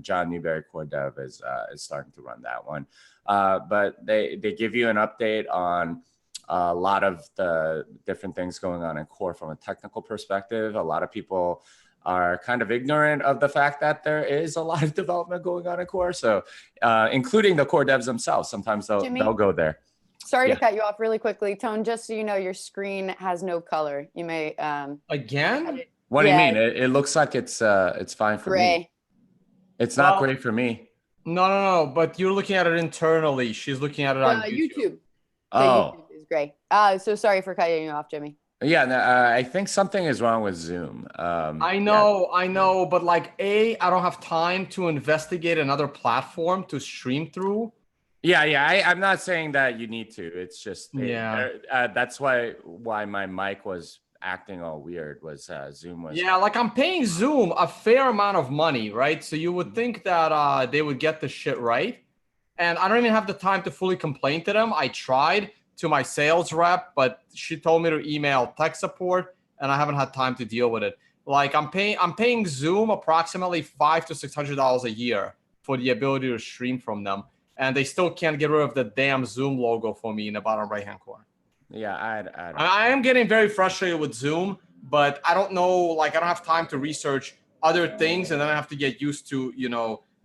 John Newberry Core Dev is starting to run that one. But they give you an update on a lot of the different things going on in Core from a technical perspective. A lot of people are kind of ignorant of the fact that there is a lot of development going on in Core. So including the Core devs themselves, sometimes they'll go there. Sorry to cut you off really quickly. Tone, just so you know, your screen has no color. You may again. What do you mean? It looks like it's fine for me. It's not great for me. No. But you're looking at it internally. She's looking at it on YouTube. Oh, YouTube is great. So sorry for cutting you off, Jimmy. Yeah, no, I think something is wrong with Zoom. I know, but like I don't have time to investigate another platform to stream through. Yeah. I'm not saying that you need to. It's just that's why my mic was acting all weird was Zoom was. Yeah, like I'm paying Zoom a fair amount of money, right? So you would think that they would get the shit right. And I don't even have the time to fully complain to them. I tried to my sales rep, but she told me to email tech support, and I haven't had time to deal with it. Like I'm paying Zoom approximately $500 to $600 a year for the ability to stream from them, and they still can't get rid of the damn Zoom logo for me in the bottom right hand corner. Yeah, I am getting very frustrated with Zoom, but I don't know, like I don't have time to research other things, and then I have to get used to,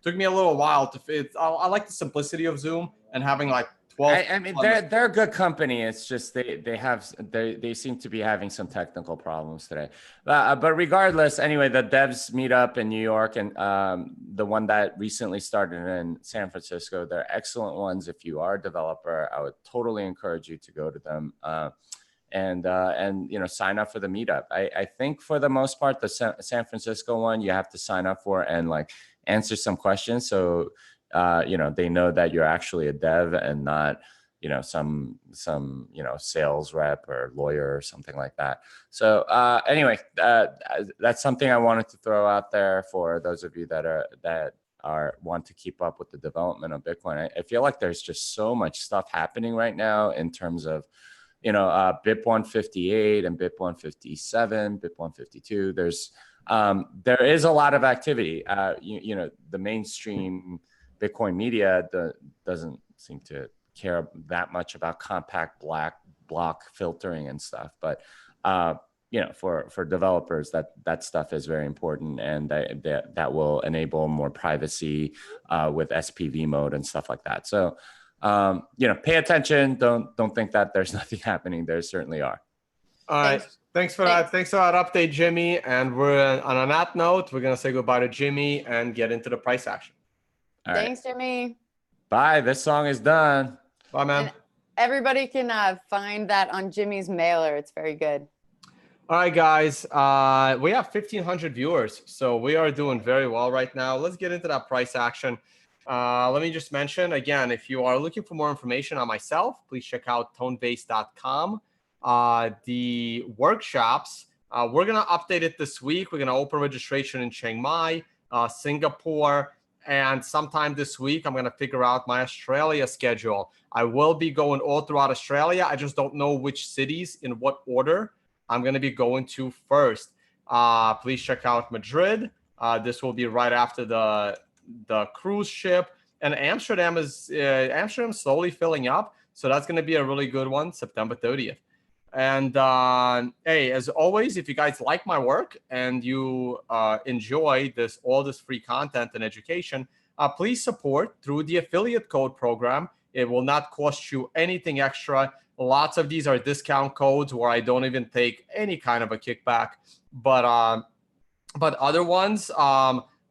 took me a little while to fit. I like the simplicity of Zoom and having like 12. I mean, they're a good company. It's just they seem to be having some technical problems today. But regardless, anyway, the devs meet up in New York, and the one that recently started in San Francisco, they're excellent ones. If you are a developer, I would totally encourage you to go to them. And sign up for the meetup. I think for the most part, the San Francisco one, you have to sign up for and like answer some questions. So they know that you're actually a dev and not, some sales rep or lawyer or something like that. So anyway, that's something I wanted to throw out there for those of you that want to keep up with the development of Bitcoin. I feel like there's just so much stuff happening right now in terms of, BIP 158 and BIP 157, BIP 152. There is a lot of activity. The mainstream Bitcoin media doesn't seem to care that much about compact block filtering and stuff. But for developers, that stuff is very important, and that will enable more privacy with SPV mode and stuff like that. So. Pay attention. Don't think that there's nothing happening. There certainly are. All right. Thanks for that. Thanks for that update, Jimmy. And we're on that note, we're gonna say goodbye to Jimmy and get into the price action. All Thanks, right. Jimmy. Bye. This song is done. Bye, man. And everybody can find that on Jimmy's mailer. It's very good. All right, guys. We have 1,500 viewers, so we are doing very well right now. Let's get into that price action. Let me just mention again, if you are looking for more information on myself, please check out tonebase.com. The workshops, we're going to update it this week. We're going to open registration in Chiang Mai, Singapore, and sometime this week, I'm going to figure out my Australia schedule. I will be going all throughout Australia. I just don't know which cities in what order I'm going to be going to first. Please check out Madrid. This will be right after the cruise ship, and Amsterdam's slowly filling up, so that's going to be a really good one, September 30th. And hey, as always, if you guys like my work and you enjoy all this free content and education, please support through the affiliate code program. It will not cost you anything extra. Lots of these are discount codes where I don't even take any kind of a kickback, but other ones,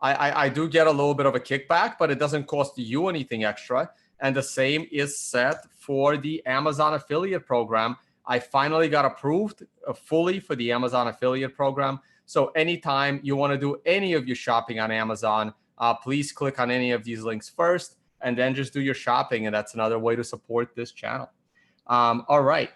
I do get a little bit of a kickback, but it doesn't cost you anything extra. And the same is set for the Amazon affiliate program. I finally got approved fully for the Amazon affiliate program. So anytime you want to do any of your shopping on Amazon, please click on any of these links first, and then just do your shopping. And that's another way to support this channel. All right.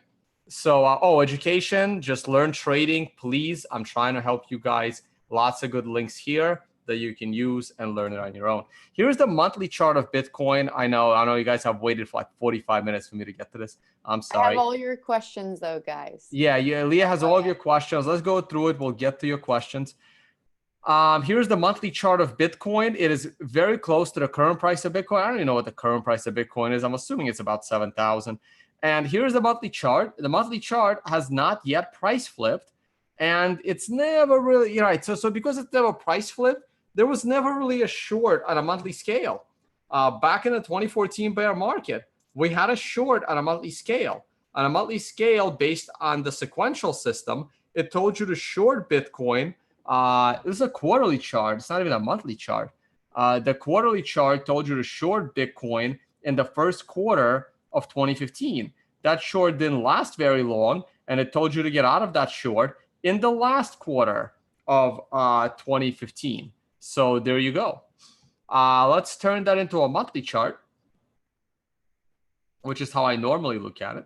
So, education, just learn trading, please. I'm trying to help you guys. Lots of good links here that you can use and learn it on your own. Here's the monthly chart of Bitcoin. I know you guys have waited for like 45 minutes for me to get to this. I'm sorry. I have all your questions though, guys. Yeah, Leah has all of your questions. Let's go through it. We'll get to your questions. Here's the monthly chart of Bitcoin. It is very close to the current price of Bitcoin. I don't even know what the current price of Bitcoin is. I'm assuming it's about 7,000. And here's the monthly chart. The monthly chart has not yet price flipped, and it's never really, right. So because it's never price flipped, there was never really a short on a monthly scale. Back in the 2014 bear market, we had a short on a monthly scale. On a monthly scale based on the sequential system, it told you to short Bitcoin. This is a quarterly chart. It's not even a monthly chart. The quarterly chart told you to short Bitcoin in the first quarter of 2015. That short didn't last very long, and it told you to get out of that short in the last quarter of 2015. So there you go. Let's turn that into a monthly chart, which is how I normally look at it.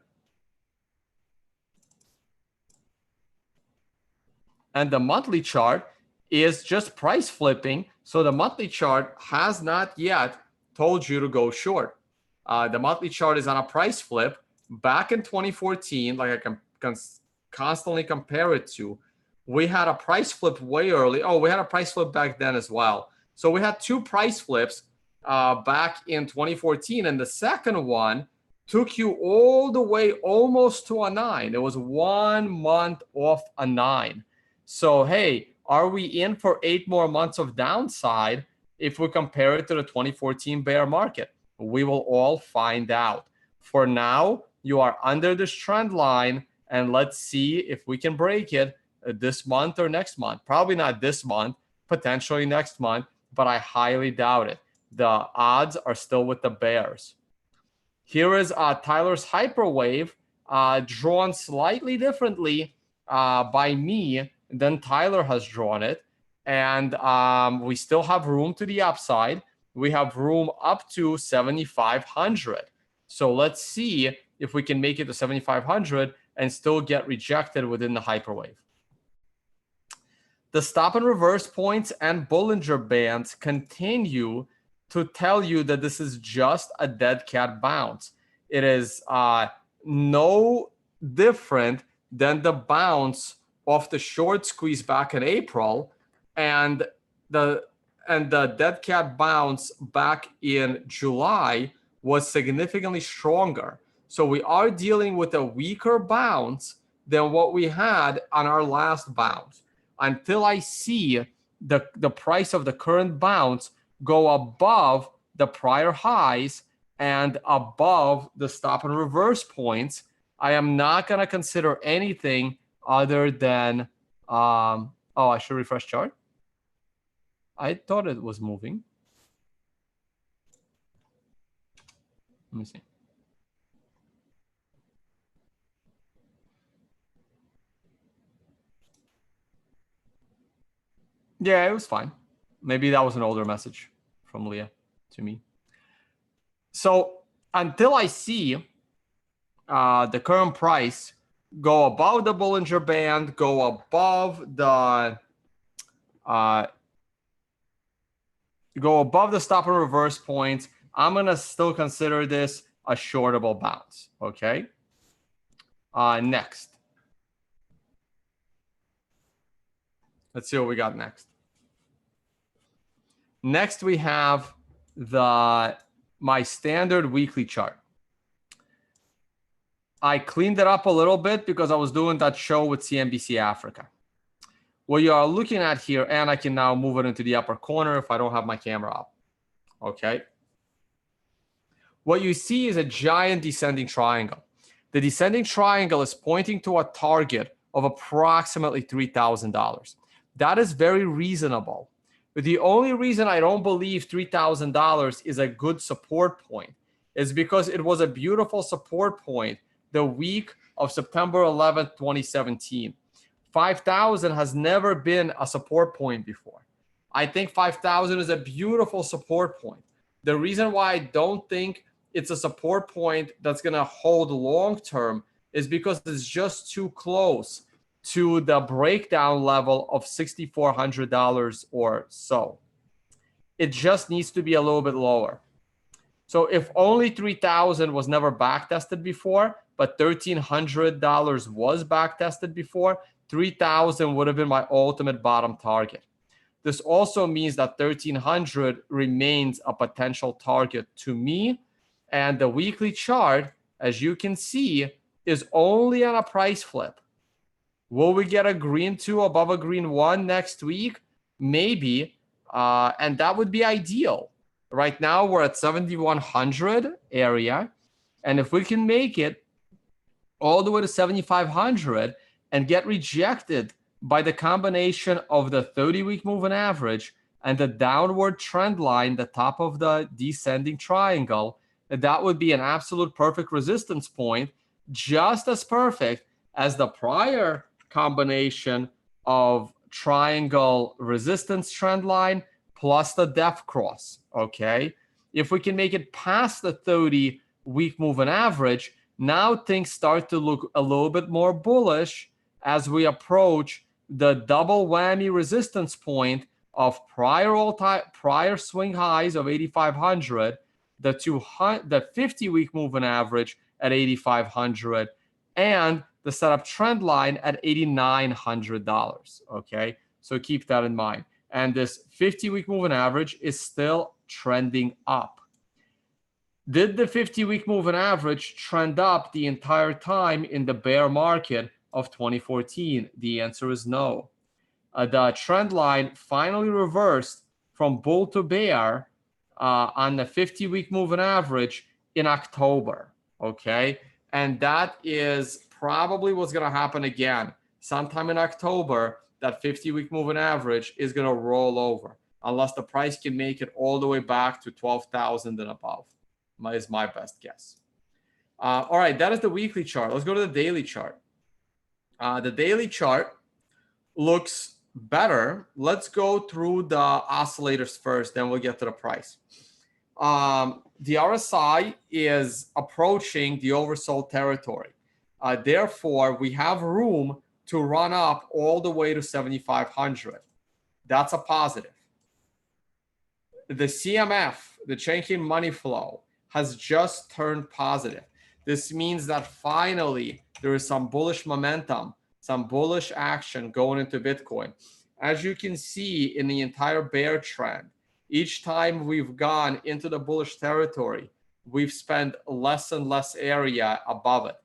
and the monthly chart is just price flipping. So the monthly chart has not yet told you to go short. The monthly chart is on a price flip. Back in 2014, like I can constantly compare it to, we had a price flip way early. Oh, we had a price flip back then as well. So we had two price flips back in 2014, and the second one took you all the way almost to a 9. It was 1 month off a 9. So, hey, are we in for 8 more months of downside if we compare it to the 2014 bear market? We will all find out. For now, you are under this trend line, and let's see if we can break it this month or next month. Probably not this month, potentially next month, but I highly doubt it. The odds are still with the bears. Here is Tyler's hyperwave, drawn slightly differently by me than Tyler has drawn it. And we still have room to the upside. We have room up to 7,500. So let's see if we can make it to 7,500 and still get rejected within the hyperwave. The stop and reverse points and Bollinger Bands continue to tell you that this is just a dead cat bounce. It is no different than the bounce of the short squeeze back in April, and the dead cat bounce back in July was significantly stronger. So we are dealing with a weaker bounce than what we had on our last bounce. Until I see the price of the current bounce go above the prior highs and above the stop and reverse points, I am not going to consider anything other than, oh, I should refresh chart. I thought it was moving. Let me see. Yeah, it was fine. Maybe that was an older message from Leah to me. So until I see the current price go above the Bollinger Band, go above the stop and reverse points, I'm gonna still consider this a shortable bounce. Okay. Next, let's see what we got next. Next, we have my standard weekly chart. I cleaned it up a little bit because I was doing that show with CNBC Africa. What you are looking at here, and I can now move it into the upper corner if I don't have my camera up. Okay. What you see is a giant descending triangle. The descending triangle is pointing to a target of approximately $3,000. That is very reasonable. But the only reason I don't believe $3,000 is a good support point is because it was a beautiful support point the week of September 11th, 2017. 5,000 has never been a support point before. I think 5,000 is a beautiful support point. The reason why I don't think it's a support point that's going to hold long term is because it's just too close to the breakdown level of $6,400 or so. It just needs to be a little bit lower. So if only 3,000 was never back tested before, but $1,300 was back tested before, 3,000 would have been my ultimate bottom target. This also means that 1,300 remains a potential target to me. And the weekly chart, as you can see, is only on a price flip. Will we get a green 2 above a green 1 next week? Maybe. And that would be ideal. Right now, we're at 7,100 area. And if we can make it all the way to 7,500 and get rejected by the combination of the 30-week moving average and the downward trend line, the top of the descending triangle, that would be an absolute perfect resistance point, just as perfect as the prior combination of triangle resistance trend line plus the depth cross. Okay. If we can make it past the 30-week moving average, now things start to look a little bit more bullish as we approach the double whammy resistance point of prior swing highs of 8,500, the 50-week moving average at 8,500, and the setup trend line at $8,900. Okay, so keep that in mind. And this 50-week moving average is still trending up. Did the 50-week moving average trend up the entire time in the bear market of 2014? The answer is no. The trend line finally reversed from bull to bear on the 50-week moving average in October. Okay, and that is probably what's going to happen again. Sometime in October, that 50-week moving average is going to roll over unless the price can make it all the way back to 12,000 and above. Is my best guess. All right, that is the weekly chart. Let's go to the daily chart. The daily chart looks better. Let's go through the oscillators first, then we'll get to the price. The RSI is approaching the oversold territory. Therefore, we have room to run up all the way to 7,500. That's a positive. The CMF, the changing money flow, has just turned positive. This means that finally there is some bullish momentum, some bullish action going into Bitcoin. As you can see in the entire bear trend, each time we've gone into the bullish territory, we've spent less and less area above it.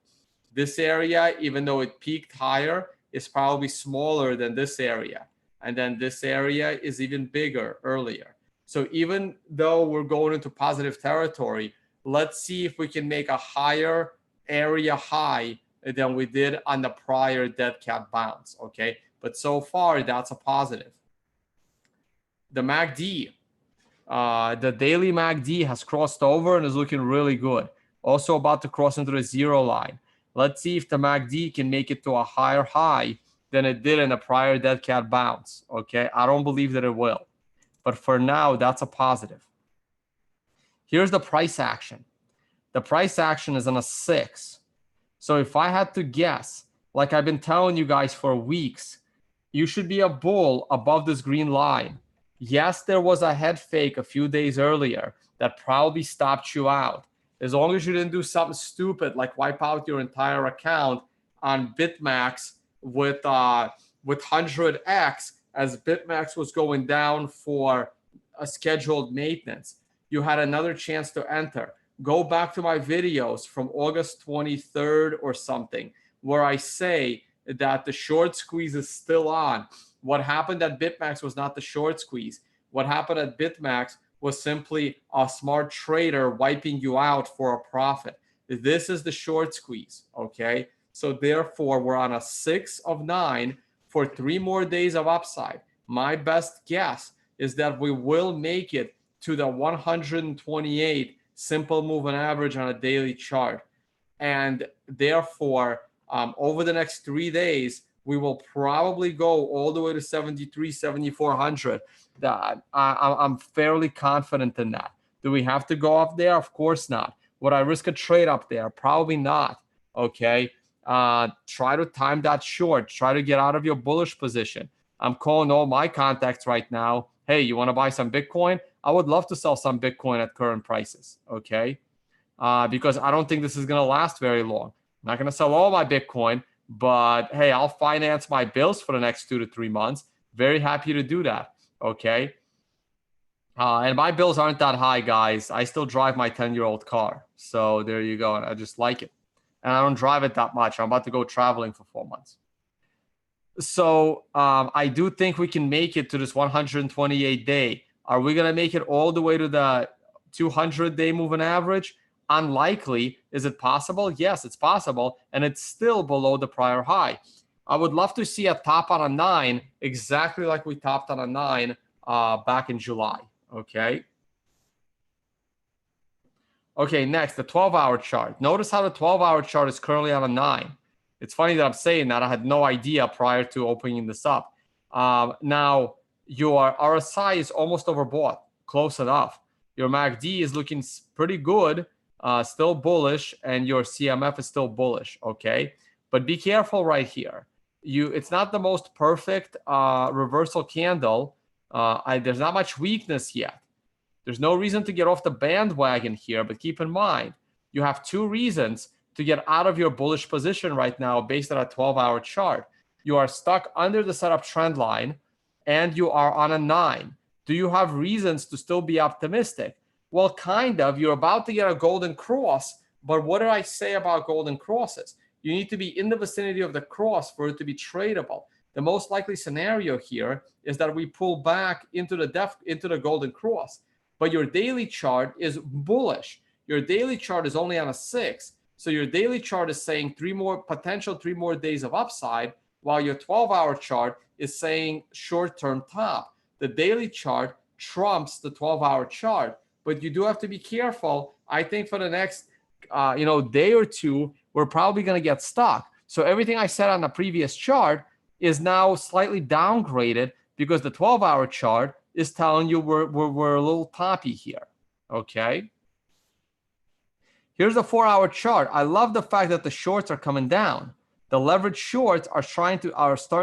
This area, even though it peaked higher, is probably smaller than this area. And then this area is even bigger earlier. So even though we're going into positive territory, let's see if we can make a higher area high than we did on the prior dead cat bounce, okay? But so far, that's a positive. The MACD, the daily MACD has crossed over and is looking really good. Also about to cross into the zero line. Let's see if the MACD can make it to a higher high than it did in a prior dead cat bounce, okay? I don't believe that it will. But for now, that's a positive. Here's the price action. The price action is on a 6. So if I had to guess, like I've been telling you guys for weeks, you should be a bull above this green line. Yes, there was a head fake a few days earlier that probably stopped you out. As long as you didn't do something stupid like wipe out your entire account on BitMax with 100x as BitMax was going down for a scheduled maintenance, you had another chance to enter. Go back to my videos from August 23rd or something, where I say that the short squeeze is still on. What happened at BitMax was not the short squeeze. What happened at BitMax was simply a smart trader wiping you out for a profit. This is the short squeeze, okay? So therefore, we're on a 6 of 9 for 3 more days of upside. My best guess is that we will make it to the 128 simple moving average on a daily chart. And therefore, over the next 3 days, we will probably go all the way to 73, 7,400. I'm fairly confident in that. Do we have to go up there? Of course not. Would I risk a trade up there? Probably not. Okay. Try to time that short. Try to get out of your bullish position. I'm calling all my contacts right now. Hey, you want to buy some Bitcoin? I would love to sell some Bitcoin at current prices. Okay. Because I don't think this is going to last very long. I'm not going to sell all my Bitcoin, but hey, I'll finance my bills for the next 2 to 3 months. Very happy to do that. Okay. And my bills aren't that high, guys. I still drive my 10-year-old car. So there you go. And I just like it. And I don't drive it that much. I'm about to go traveling for 4 months. So I do think we can make it to this 128 day. Are we going to make it all the way to the 200-day moving average? Unlikely. Is it possible? Yes, it's possible. And it's still below the prior high. I would love to see a top on a 9, exactly like we topped on a 9 back in July. Okay. Okay, next, the 12-hour chart. Notice how the 12-hour chart is currently on a 9. It's funny that I'm saying that. I had no idea prior to opening this up. Now, your RSI is almost overbought, close enough. Your MACD is looking pretty good, still bullish, and your CMF is still bullish, okay? But be careful right here. It's not the most perfect reversal candle. There's not much weakness yet. There's no reason to get off the bandwagon here, but keep in mind, you have two reasons to get out of your bullish position right now based on a 12-hour chart. You are stuck under the setup trend line, and you are on a 9. Do you have reasons to still be optimistic? Well, kind of. You're about to get a golden cross, but what did I say about golden crosses? You need to be in the vicinity of the cross for it to be tradable. The most likely scenario here is that we pull back into the golden cross, but your daily chart is bullish. Your daily chart is only on a 6. So your daily chart is saying 3 more days of upside, while your 12-hour chart is saying short-term top. The daily chart trumps the 12-hour chart, but you do have to be careful. I think for the next day or two, we're probably going to get stuck. So everything I said on the previous chart is now slightly downgraded because the 12-hour chart is telling you we're a little toppy here. Okay. Here's the 4-hour chart. I love the fact that the shorts are coming down. The leverage shorts are starting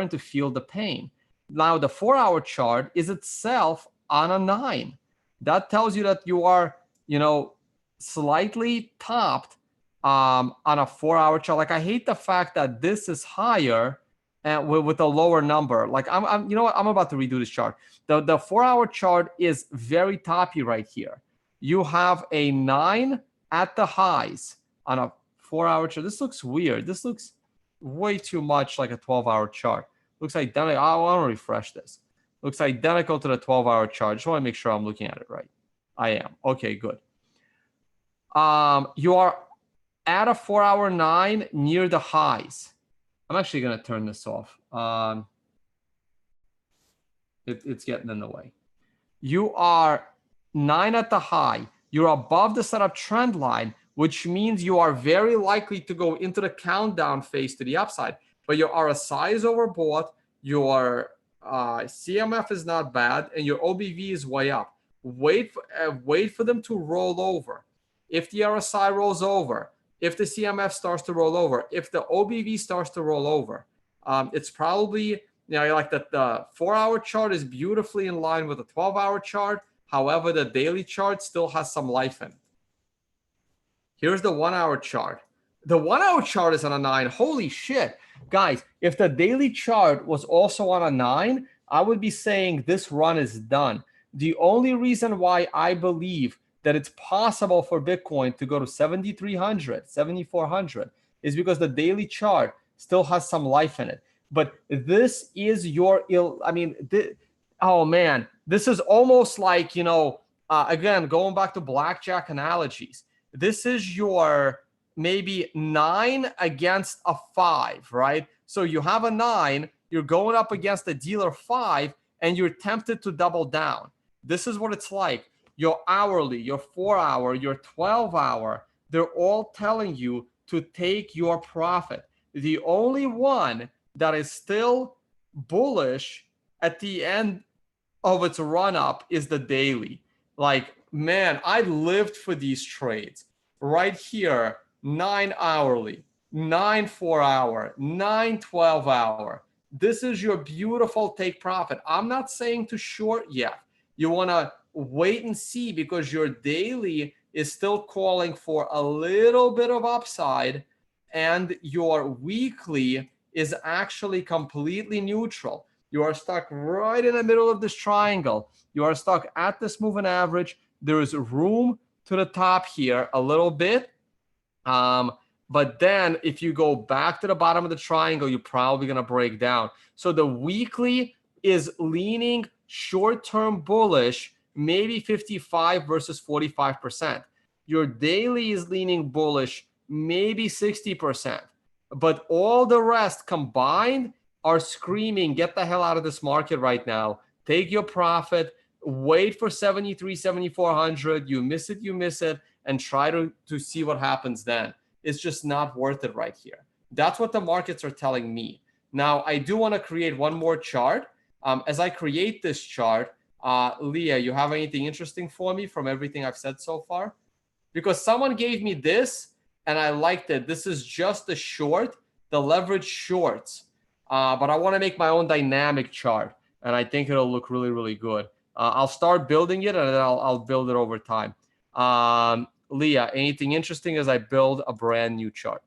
to feel the pain. Now the 4-hour chart is itself on a 9. That tells you that you are, slightly topped on a 4-hour chart. Like, I hate the fact that this is higher and with a lower number. Like, I'm you know what? I'm about to redo this chart. The 4-hour chart is very toppy right here. You have a 9 at the highs on a 4-hour chart. This looks weird. This looks way too much like a 12-hour chart. Looks identical. I want to refresh this. Looks identical to the 12-hour chart. Just want to make sure I'm looking at it right. I am. Okay, good. You are at a 4-hour 9 near the highs. I'm actually going to turn this off. It's getting in the way. You are 9 at the high. You're above the setup trend line, which means you are very likely to go into the countdown phase to the upside. But your RSI is overbought, your CMF is not bad, and your OBV is way up. Wait for them to roll over. If the RSI rolls over, if the CMF starts to roll over, if the OBV starts to roll over, it's probably, like the 4-hour chart is beautifully in line with the 12-hour chart. However, the daily chart still has some life in it. Here's the 1-hour chart. The 1-hour chart is on a 9. Holy shit. Guys, if the daily chart was also on a 9, I would be saying this run is done. The only reason why I believe that it's possible for Bitcoin to go to 7,300, 7,400 is because the daily chart still has some life in it. But this is oh man, this is almost like, again, going back to blackjack analogies. This is your maybe 9 against a 5, right? So you have a 9, you're going up against a dealer 5, and you're tempted to double down. This is what it's like. Your hourly, your 4-hour, your 12-hour, they're all telling you to take your profit. The only one that is still bullish at the end of its run up is the daily. Like, man, I lived for these trades. Right here, 9 hourly, 9 4-hour, 9 12-hour. This is your beautiful take profit. I'm not saying to short yet. You want to wait and see because your daily is still calling for a little bit of upside, and your weekly is actually completely neutral. You are stuck right in the middle of this triangle. You are stuck at this moving average. There is room to the top here a little bit. But then if you go back to the bottom of the triangle, you're probably going to break down. So the weekly is leaning short-term bullish, maybe 55 versus 45%. Your daily is leaning bullish, maybe 60%. But all the rest combined are screaming, get the hell out of this market right now. Take your profit, wait for 73, 7,400. You miss it, and try to see what happens then. It's just not worth it right here. That's what the markets are telling me. Now, I do want to create one more chart. As I create this chart, Leah, you have anything interesting for me from everything I've said so far? Because someone gave me this, and I liked it. This is just the short, the leverage shorts. but I want to make my own dynamic chart, and I think it'll look really, really good. I'll start building it, and then I'll build it over time. Leah, anything interesting as I build a brand new chart?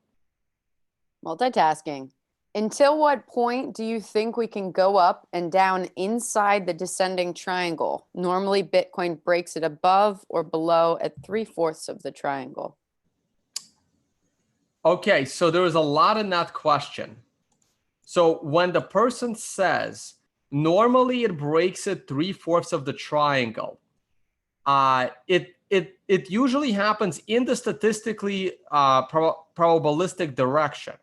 Multitasking. Until what point do you think we can go up and down inside the descending triangle? Normally, Bitcoin breaks it above or below at 3/4 of the triangle. Okay, so there was a lot in that question. So when the person says, normally it breaks at 3/4 of the triangle, it usually happens in the statistically probabilistic direction,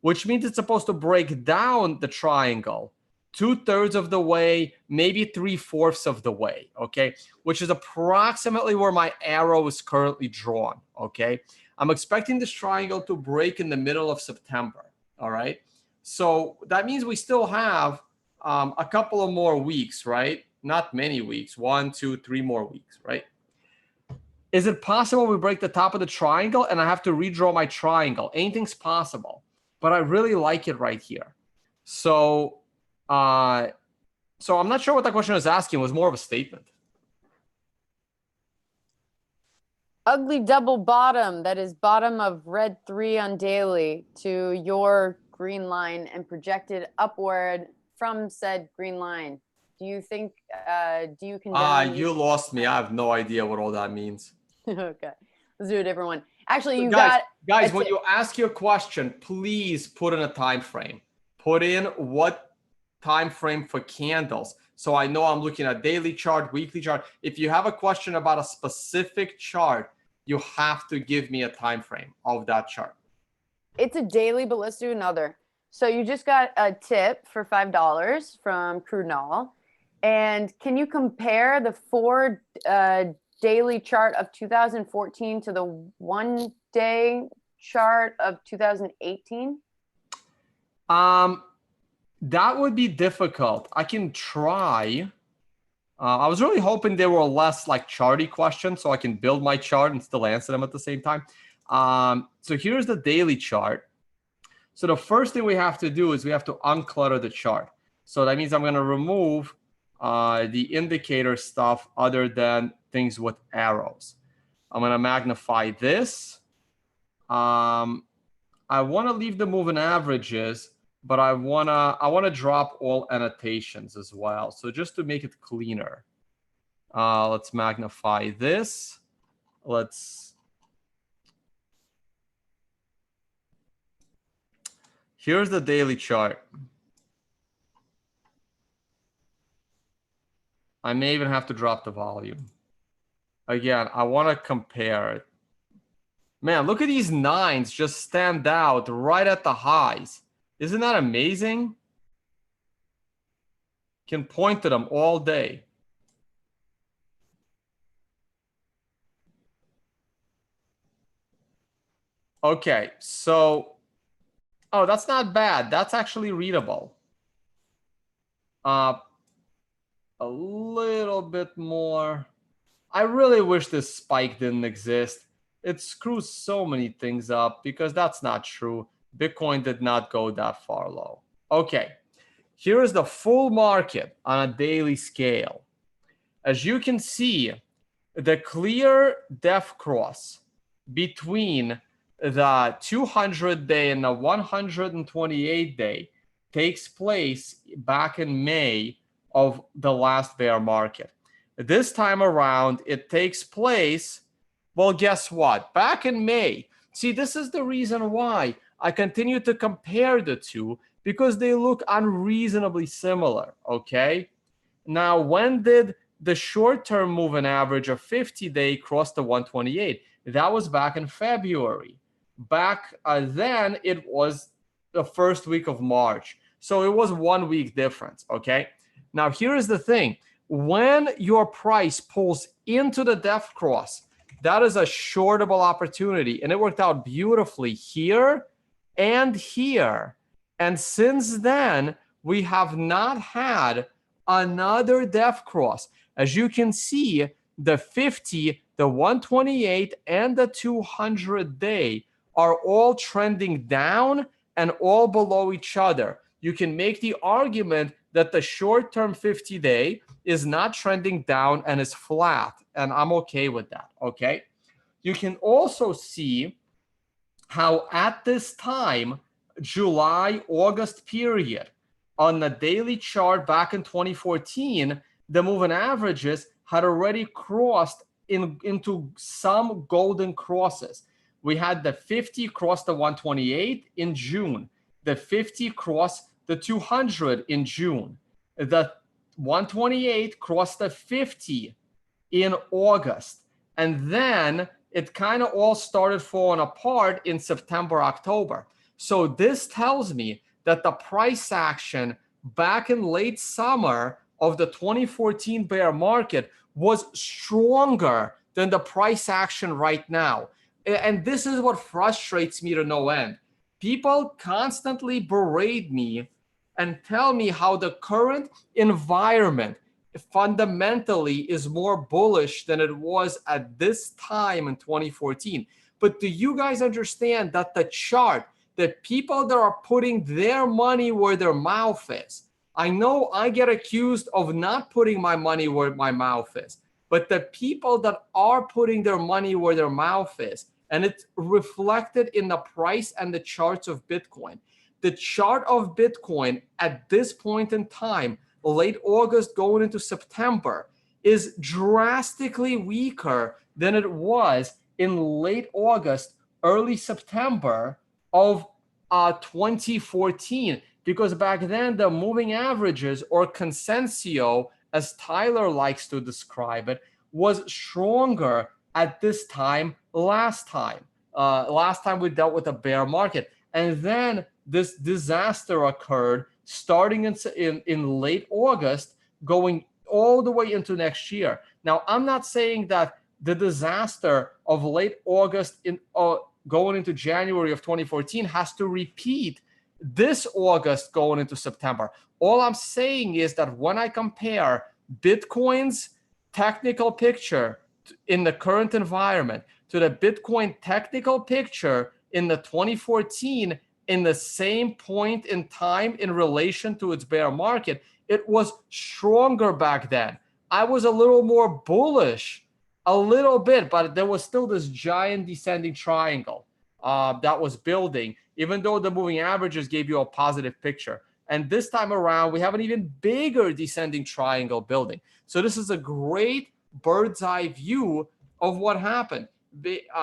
which means it's supposed to break down the triangle 2/3 of the way, maybe 3/4 of the way, okay? Which is approximately where my arrow is currently drawn, okay? I'm expecting this triangle to break in the middle of September, all right? So that means we still have a couple of more weeks, right? Not many weeks, 1, 2, 3 more weeks, right? Is it possible we break the top of the triangle and I have to redraw my triangle? Anything's possible, but I really like it right here. So, so I'm not sure what that question was asking. It was more of a statement. Ugly double bottom, that is bottom of red 3 on daily to your green line and projected upward from said green line. Do you think, do you condone? You lost me. I have no idea what all that means. Okay, let's do a different one. Actually, you guys, when you ask your question, please put in a time frame. Put in what time frame for candles. So I know I'm looking at daily chart, weekly chart. If you have a question about a specific chart, you have to give me a time frame of that chart. It's a daily, but let's do another. So you just got a tip for $5 from Krunal. And can you compare the 4 daily chart of 2014 to the 1 day chart of 2018? That would be difficult. I can try. I was really hoping there were less like charty questions so I can build my chart and still answer them at the same time. So here's the daily chart. So the first thing we have to do is we have to unclutter the chart. So that means I'm going to remove the indicator stuff other than things with arrows. I'm going to magnify this. I want to leave the moving averages, but I wanna drop all annotations as well. So just to make it cleaner, let's magnify this. Here's the daily chart. I may even have to drop the volume. Again, I want to compare it. Man, look at these 9s just stand out right at the highs. Isn't that amazing? Can point to them all day. Okay, so, oh, that's not bad. That's actually readable. A little bit more. I really wish this spike didn't exist. It screws so many things up because that's not true. Bitcoin did not go that far low. Okay, here is the full market on a daily scale. As you can see, the clear depth cross between the 200-day and the 128-day takes place back in May of the last bear market. This time around, it takes place, well, guess what? Back in May. See, this is the reason why I continue to compare the two, because they look unreasonably similar, okay? Now, when did the short-term moving average of 50-day cross the 128? That was back in February. Back then, it was the first week of March. So it was 1 week difference, okay? Now, here is the thing. When your price pulls into the depth cross, that is a shortable opportunity. And it worked out beautifully here and here. And since then, we have not had another depth cross. As you can see, the 50, the 128, and the 200-day are all trending down and all below each other. you can make the argument that the short-term 50-day is not trending down and is flat, and I'm okay with that, okay? You can also see how at this time, July, August period, on the daily chart back in 2014, the moving averages had already crossed into some golden crosses. We had the 50 cross the 128 in June, the 50 cross the 200 in June, the 128 crossed the 50 in August, and then it kind of all started falling apart in September, October. So this tells me that the price action back in late summer of the 2014 bear market was stronger than the price action right now. And this is what frustrates me to no end. People constantly berate me and tell me how the current environment fundamentally is more bullish than it was at this time in 2014. But do you guys understand that the chart, the people that are putting their money where their mouth is, I know I get accused of not putting my money where my mouth is, but the people that are putting their money where their mouth is, and it's reflected in the price and the charts of Bitcoin. The chart of Bitcoin at this point in time, late August going into September, is drastically weaker than it was in late August, early September of 2014. Because back then, the moving averages, or consensio, as Tyler likes to describe it, was stronger at this time last time. Last time we dealt with a bear market. And then this disaster occurred starting in late August, going all the way into next year. Now, I'm not saying that the disaster of late August going into January of 2014 has to repeat this August going into September. All I'm saying is that when I compare Bitcoin's technical picture in the current environment to the Bitcoin technical picture in the 2014, in the same point in time in relation to its bear market, it was stronger back then. I was a little more bullish, a little bit, but there was still this giant descending triangle that was building, even though the moving averages gave you a positive picture. And this time around, we have an even bigger descending triangle building. So this is a great bird's eye view of what happened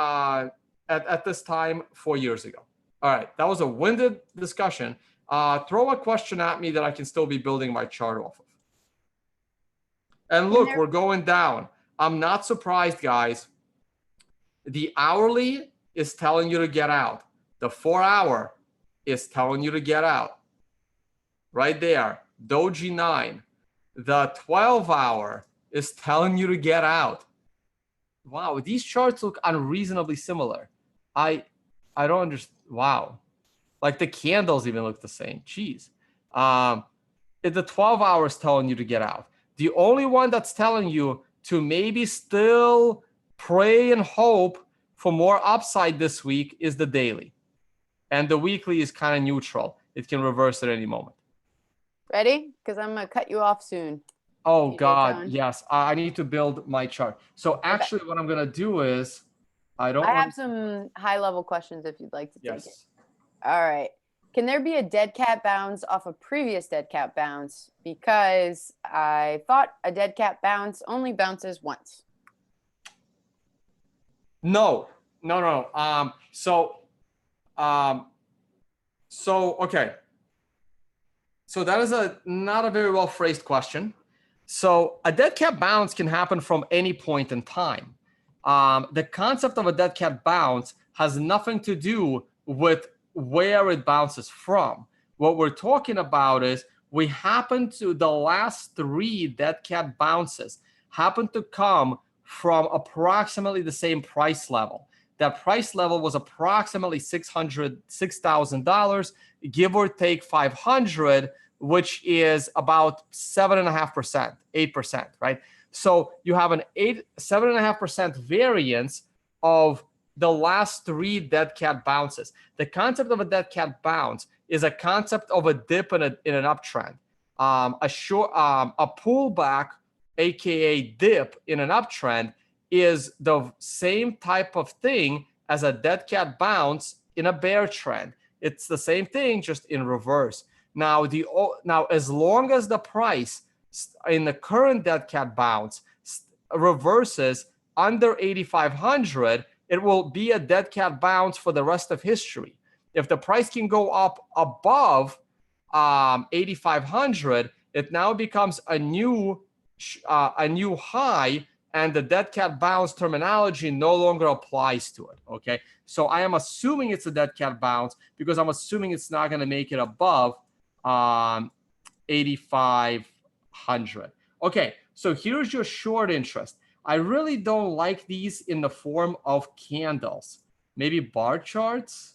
at this time 4 years ago. All right, that was a winded discussion. Throw a question at me that I can still be building my chart off of. And look, we're going down. I'm not surprised, guys. The hourly is telling you to get out. The 4 hour is telling you to get out. Right there, Doji 9. The 12 hour is telling you to get out. Wow, these charts look unreasonably similar. I don't understand. Wow. Like the candles even look the same. Jeez. The 12 hours telling you to get out. The only one that's telling you to maybe still pray and hope for more upside this week is the daily. And the weekly is kind of neutral. It can reverse at any moment. Ready? Because I'm going to cut you off soon. Oh, God. Yes. I need to build my chart. So actually what I'm going to do is I have some high-level questions if you'd like to take it. All right. Can there be a dead cat bounce off a previous dead cat bounce? Because I thought a dead cat bounce only bounces once. No. Okay. So that is not a very well phrased question. So a dead cat bounce can happen from any point in time. The concept of a dead cat bounce has nothing to do with where it bounces from. What we're talking about is the last 3 dead cat bounces happen to come from approximately the same price level. That price level was approximately $6,000, give or take 500, which is about 7.5%, 8%, right? So you have an 7.5% variance of the last 3 dead cat bounces. The concept of a dead cat bounce is a concept of a dip in an uptrend. A pullback, aka dip in an uptrend, is the same type of thing as a dead cat bounce in a bear trend. It's the same thing, just in reverse. Now, as long as the price in the current dead cat bounce reverses under 8,500, it will be a dead cat bounce for the rest of history. If the price can go up above 8,500, it now becomes a new high, and the dead cat bounce terminology no longer applies to it. Okay, so I am assuming it's a dead cat bounce because I'm assuming it's not going to make it above 8,500. Okay, so here's your short interest. I really don't like these in the form of candles. Maybe bar charts.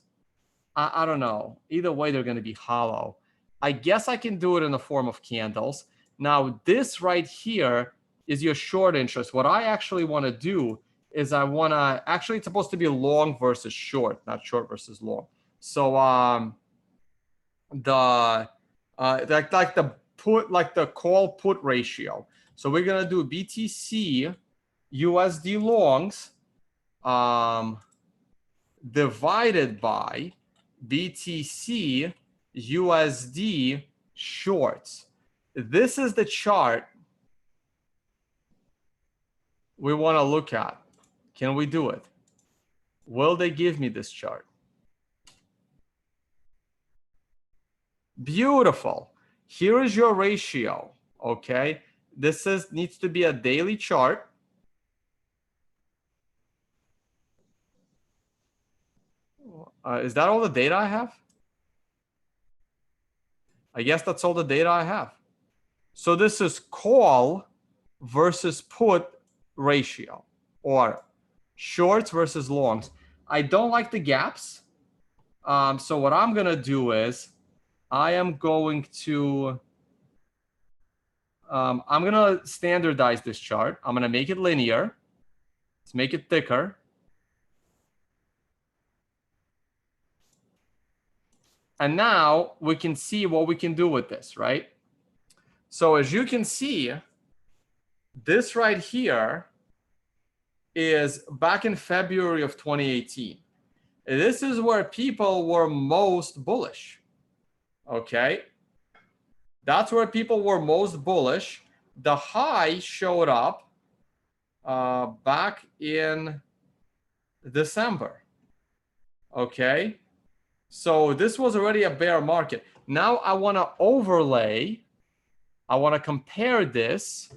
I don't know. Either way, they're going to be hollow. I guess I can do it in the form of candles. Now, this right here is your short interest. What I actually want to do is actually, it's supposed to be long versus short, not short versus long. So the call put ratio. So we're going to do BTC USD longs divided by BTC USD shorts. This is the chart we want to look at. Can we do it? Will they give me this chart? Beautiful. Here is your ratio. Okay, this needs to be a daily chart. Is that all the data I have? I guess that's all the data I have. So this is call versus put ratio, or shorts versus longs. I don't like the gaps. So what I'm going to do is I am going to I'm going to standardize this chart. I'm going to make it linear. Let's make it thicker. And now we can see what we can do with this, right? So as you can see, this right here is back in February of 2018. This is where people were most bullish. Okay. That's where people were most bullish. The high showed up back in December. Okay. So this was already a bear market. Now I want to overlay, I want to compare this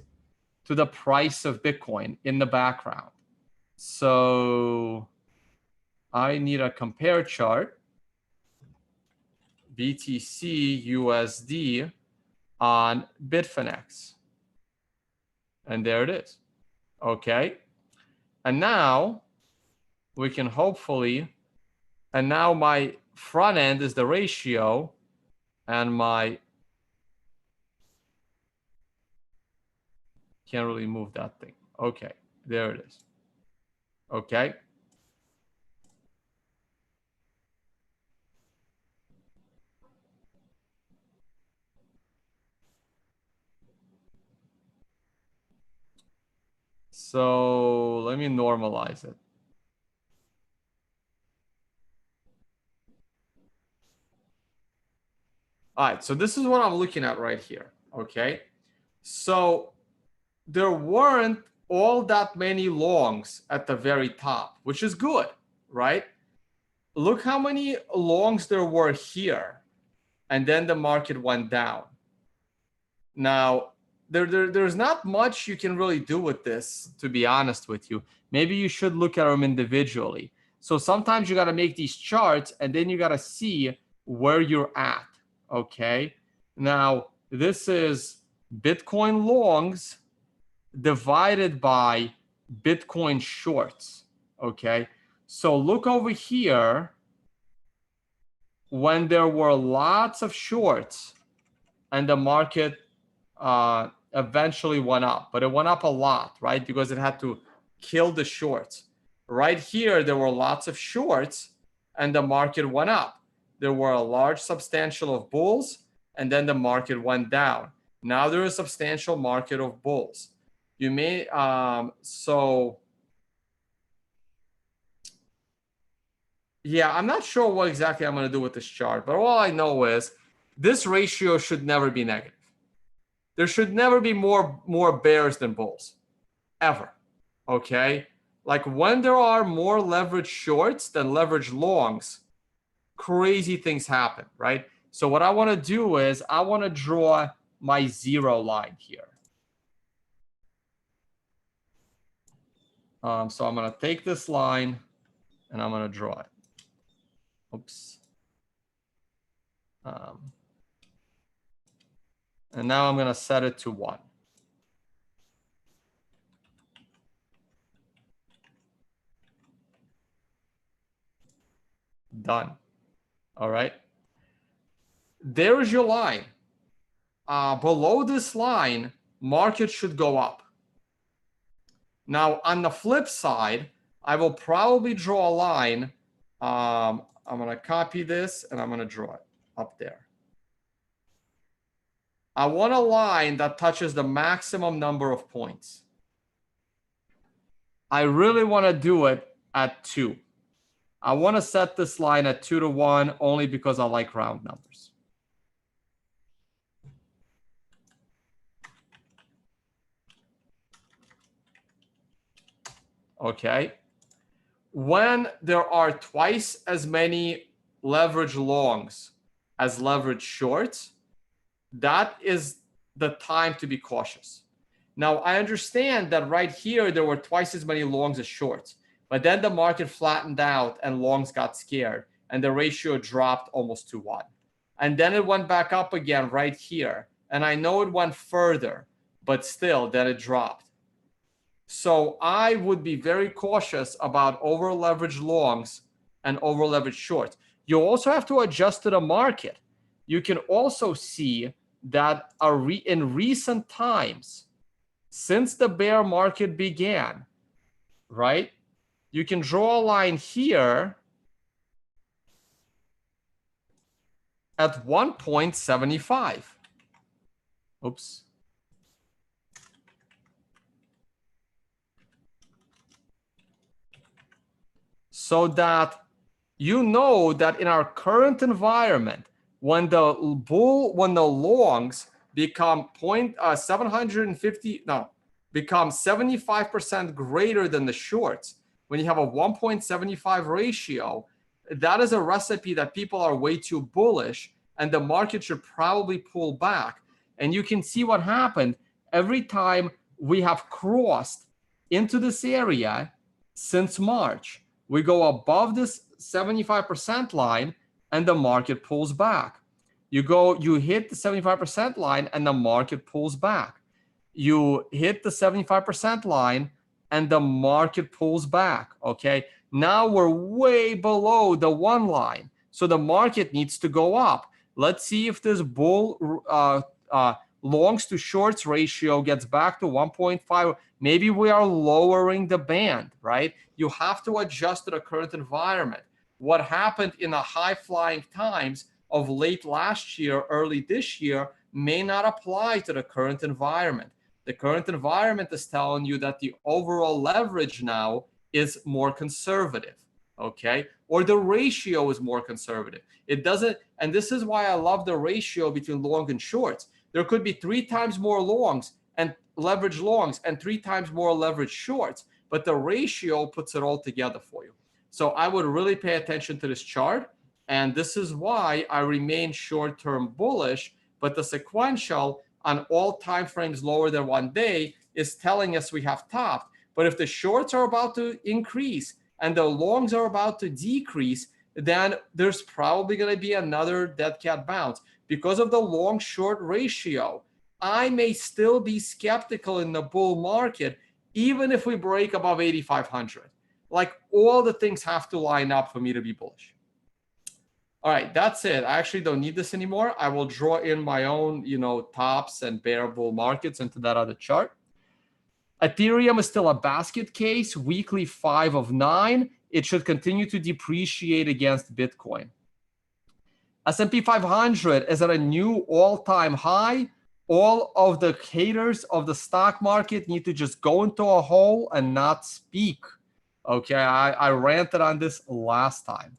to the price of Bitcoin in the background. So I need a compare chart, BTC USD on Bitfinex. And there it is. Okay. And now we can hopefully, and now my front end is the ratio, and my can't really move that thing. Okay, there it is. Okay. So let me normalize it. All right, so this is what I'm looking at right here, okay? So there weren't all that many longs at the very top, which is good, right? Look how many longs there were here, and then the market went down. Now, there's not much you can really do with this, to be honest with you. Maybe you should look at them individually. So sometimes you got to make these charts, and then you got to see where you're at. Okay, now this is Bitcoin longs divided by Bitcoin shorts. Okay, so look over here when there were lots of shorts and the market eventually went up, but it went up a lot, right? Because it had to kill the shorts. Right here, there were lots of shorts and the market went up. there were a large substantial of bulls, and then the market went down. Now there is a substantial market of bulls. You may, yeah, I'm not sure what exactly I'm going to do with this chart, but all I know is this ratio should never be negative. There should never be more bears than bulls, ever, okay? Like when there are more leveraged shorts than leveraged longs, crazy things happen, right? So what I want to do is I want to draw my 0 line here. So I'm going to take this line and I'm going to draw it. Oops. And now I'm going to set it to 1. Done. All right. There's your line. Below this line, market should go up. Now, on the flip side, I will probably draw a line. I'm going to copy this and I'm going to draw it up there. I want a line that touches the maximum number of points. I really want to do it at 2. I want to set this line at 2 to 1 only because I like round numbers. Okay. When there are twice as many leverage longs as leverage shorts, that is the time to be cautious. Now, I understand that right here, there were twice as many longs as shorts, but then the market flattened out and longs got scared and the ratio dropped almost to 1. And then it went back up again right here. And I know it went further, but still then it dropped. So I would be very cautious about over leveraged longs and over leveraged shorts. You also have to adjust to the market. You can also see that in recent times, since the bear market began, right? You can draw a line here at 1.75. Oops. So that you know that in our current environment, when the longs become become 75% greater than the shorts, when you have a 1.75 ratio, that is a recipe that people are way too bullish and the market should probably pull back. And you can see what happened every time we have crossed into this area since March. We go above this 75% line and the market pulls back. You hit the 75% line and the market pulls back. You hit the 75% line and the market pulls back, okay? Now we're way below the 1 line. So the market needs to go up. Let's see if this longs to shorts ratio gets back to 1.5. Maybe we are lowering the band, right? You have to adjust to the current environment. What happened in the high flying times of late last year, early this year, may not apply to the current environment. The current environment is telling you that the overall leverage now is more conservative, okay? Or the ratio is more conservative. It doesn't, and this is why I love the ratio between long and shorts. There could be 3 times more longs and leverage longs and 3 times more leverage shorts, but the ratio puts it all together for you. So I would really pay attention to this chart. And this is why I remain short-term bullish, but the sequential on all time frames lower than 1 day is telling us we have topped. But if the shorts are about to increase and the longs are about to decrease, then there's probably going to be another dead cat bounce. Because of the long-short ratio, I may still be skeptical in the bull market, even if we break above 8,500. Like all the things have to line up for me to be bullish. All right, that's it. I actually don't need this anymore. I will draw in my own, tops and bear bull markets into that other chart. Ethereum is still a basket case, weekly 5 of 9. It should continue to depreciate against Bitcoin. S&P 500 is at a new all-time high. All of the haters of the stock market need to just go into a hole and not speak. Okay, I ranted on this last time.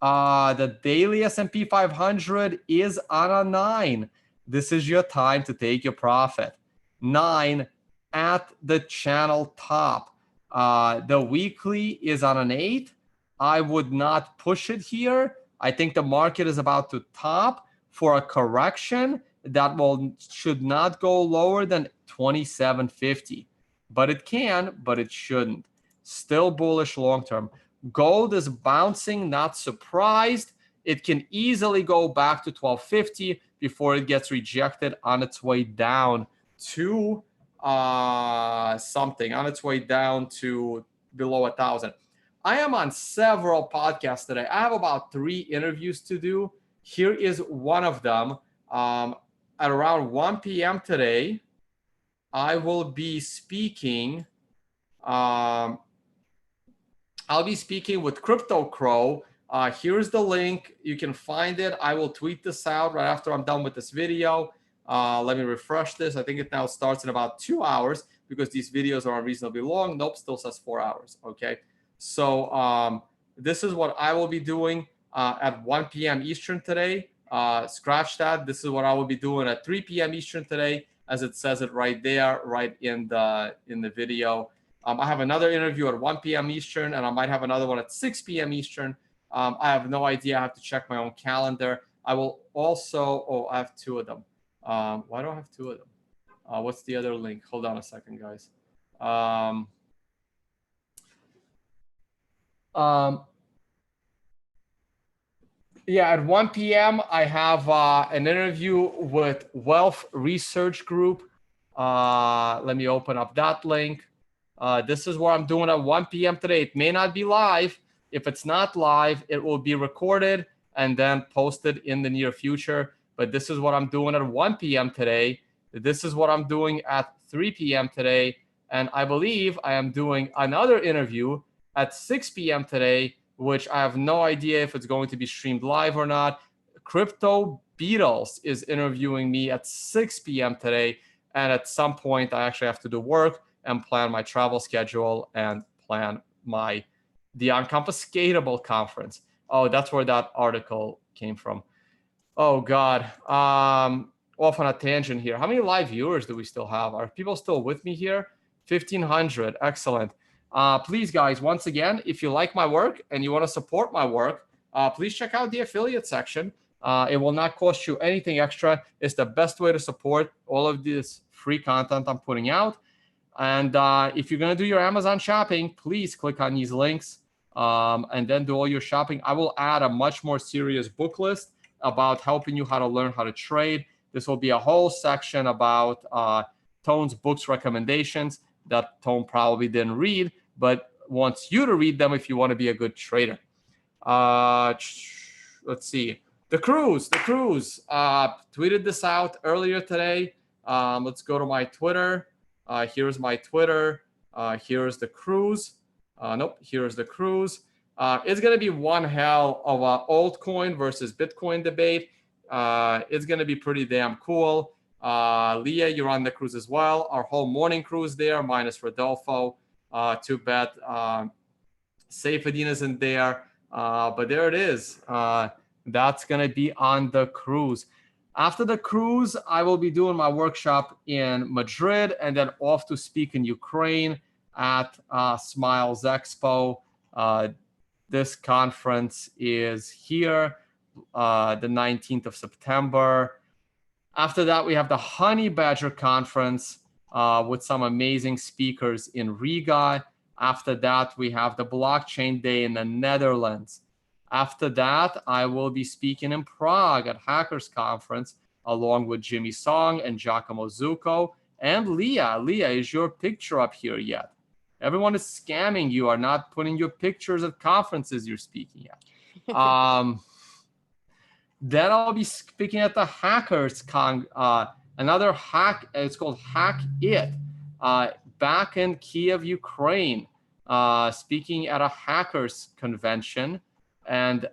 The daily S&P 500 is on a 9. This is your time to take your profit. 9 at the channel top. The weekly is on an 8. I would not push it here. I think the market is about to top for a correction that should not go lower than 2750. But it can, but it shouldn't. Still bullish long term. Gold is bouncing, not surprised. It can easily go back to 1250 before it gets rejected on its way down to something, on its way down to below 1,000. I am on several podcasts today. I have about 3 interviews to do. Here is one of them. At around 1 p.m. today, I will be speaking. I'll be speaking with Crypto Crow. Here's the link. You can find it. I will tweet this out right after I'm done with this video. Let me refresh this. I think it now starts in about 2 hours because these videos are unreasonably long. Nope, still says 4 hours. Okay. So this is what I will be doing at 1 p.m. Eastern today. Scratch that. This is what I will be doing at 3 p.m. Eastern today, as it says it right there, right in the video. I have another interview at 1 p.m. Eastern, and I might have another one at 6 p.m. Eastern. I have no idea. I have to check my own calendar. I will also, I have 2 of them. Why do I have 2 of them? What's the other link? Hold on a second, guys. Yeah, at 1 p.m. I have an interview with Wealth Research Group. Let me open up that link. This is what I'm doing at 1 p.m. today. It may not be live. If it's not live, it will be recorded and then posted in the near future. But this is what I'm doing at 1 p.m. today. This is what I'm doing at 3 p.m. today. And I believe I am doing another interview at 6 p.m. today, which I have no idea if it's going to be streamed live or not. Crypto Beatles is interviewing me at 6 p.m. today. And at some point, I actually have to do work and plan my travel schedule and plan the Unconfiscatable conference. Oh, that's where that article came from. Oh, God. Off on a tangent here. How many live viewers do we still have? Are people still with me here? 1,500. Excellent. Please, guys, once again, if you like my work and you want to support my work, please check out the affiliate section. It will not cost you anything extra. It's the best way to support all of this free content I'm putting out. And if you're going to do your Amazon shopping, please click on these links and then do all your shopping. I will add a much more serious book list about helping you how to learn how to trade. This will be a whole section about Tone's books recommendations that Tone probably didn't read, but wants you to read them if you want to be a good trader. Let's see. The cruise tweeted this out earlier today. Let's go to my Twitter. Here's my Twitter. Here's the cruise. Nope, here's the cruise. It's going to be one hell of a altcoin versus Bitcoin debate. It's going to be pretty damn cool. Leah, you're on the cruise as well. Our whole morning cruise there, minus Rodolfo. Too bad Saifedean isn't there. But there it is. That's going to be on the cruise. After the cruise, I will be doing my workshop in Madrid and then off to speak in Ukraine at Smiles Expo. This conference is here, the 19th of September. After that, we have the Honey Badger Conference with some amazing speakers in Riga. After that, we have the Blockchain Day in the Netherlands. After that, I will be speaking in Prague at Hackers Conference along with Jimmy Song and Giacomo Zucco and Leah. Leah, is your picture up here yet? Everyone is scamming you, are not putting your pictures at conferences you're speaking at. Then I'll be speaking at the Hackers Con, another hack, it's called Hack It, back in Kiev, Ukraine, speaking at a hackers convention. and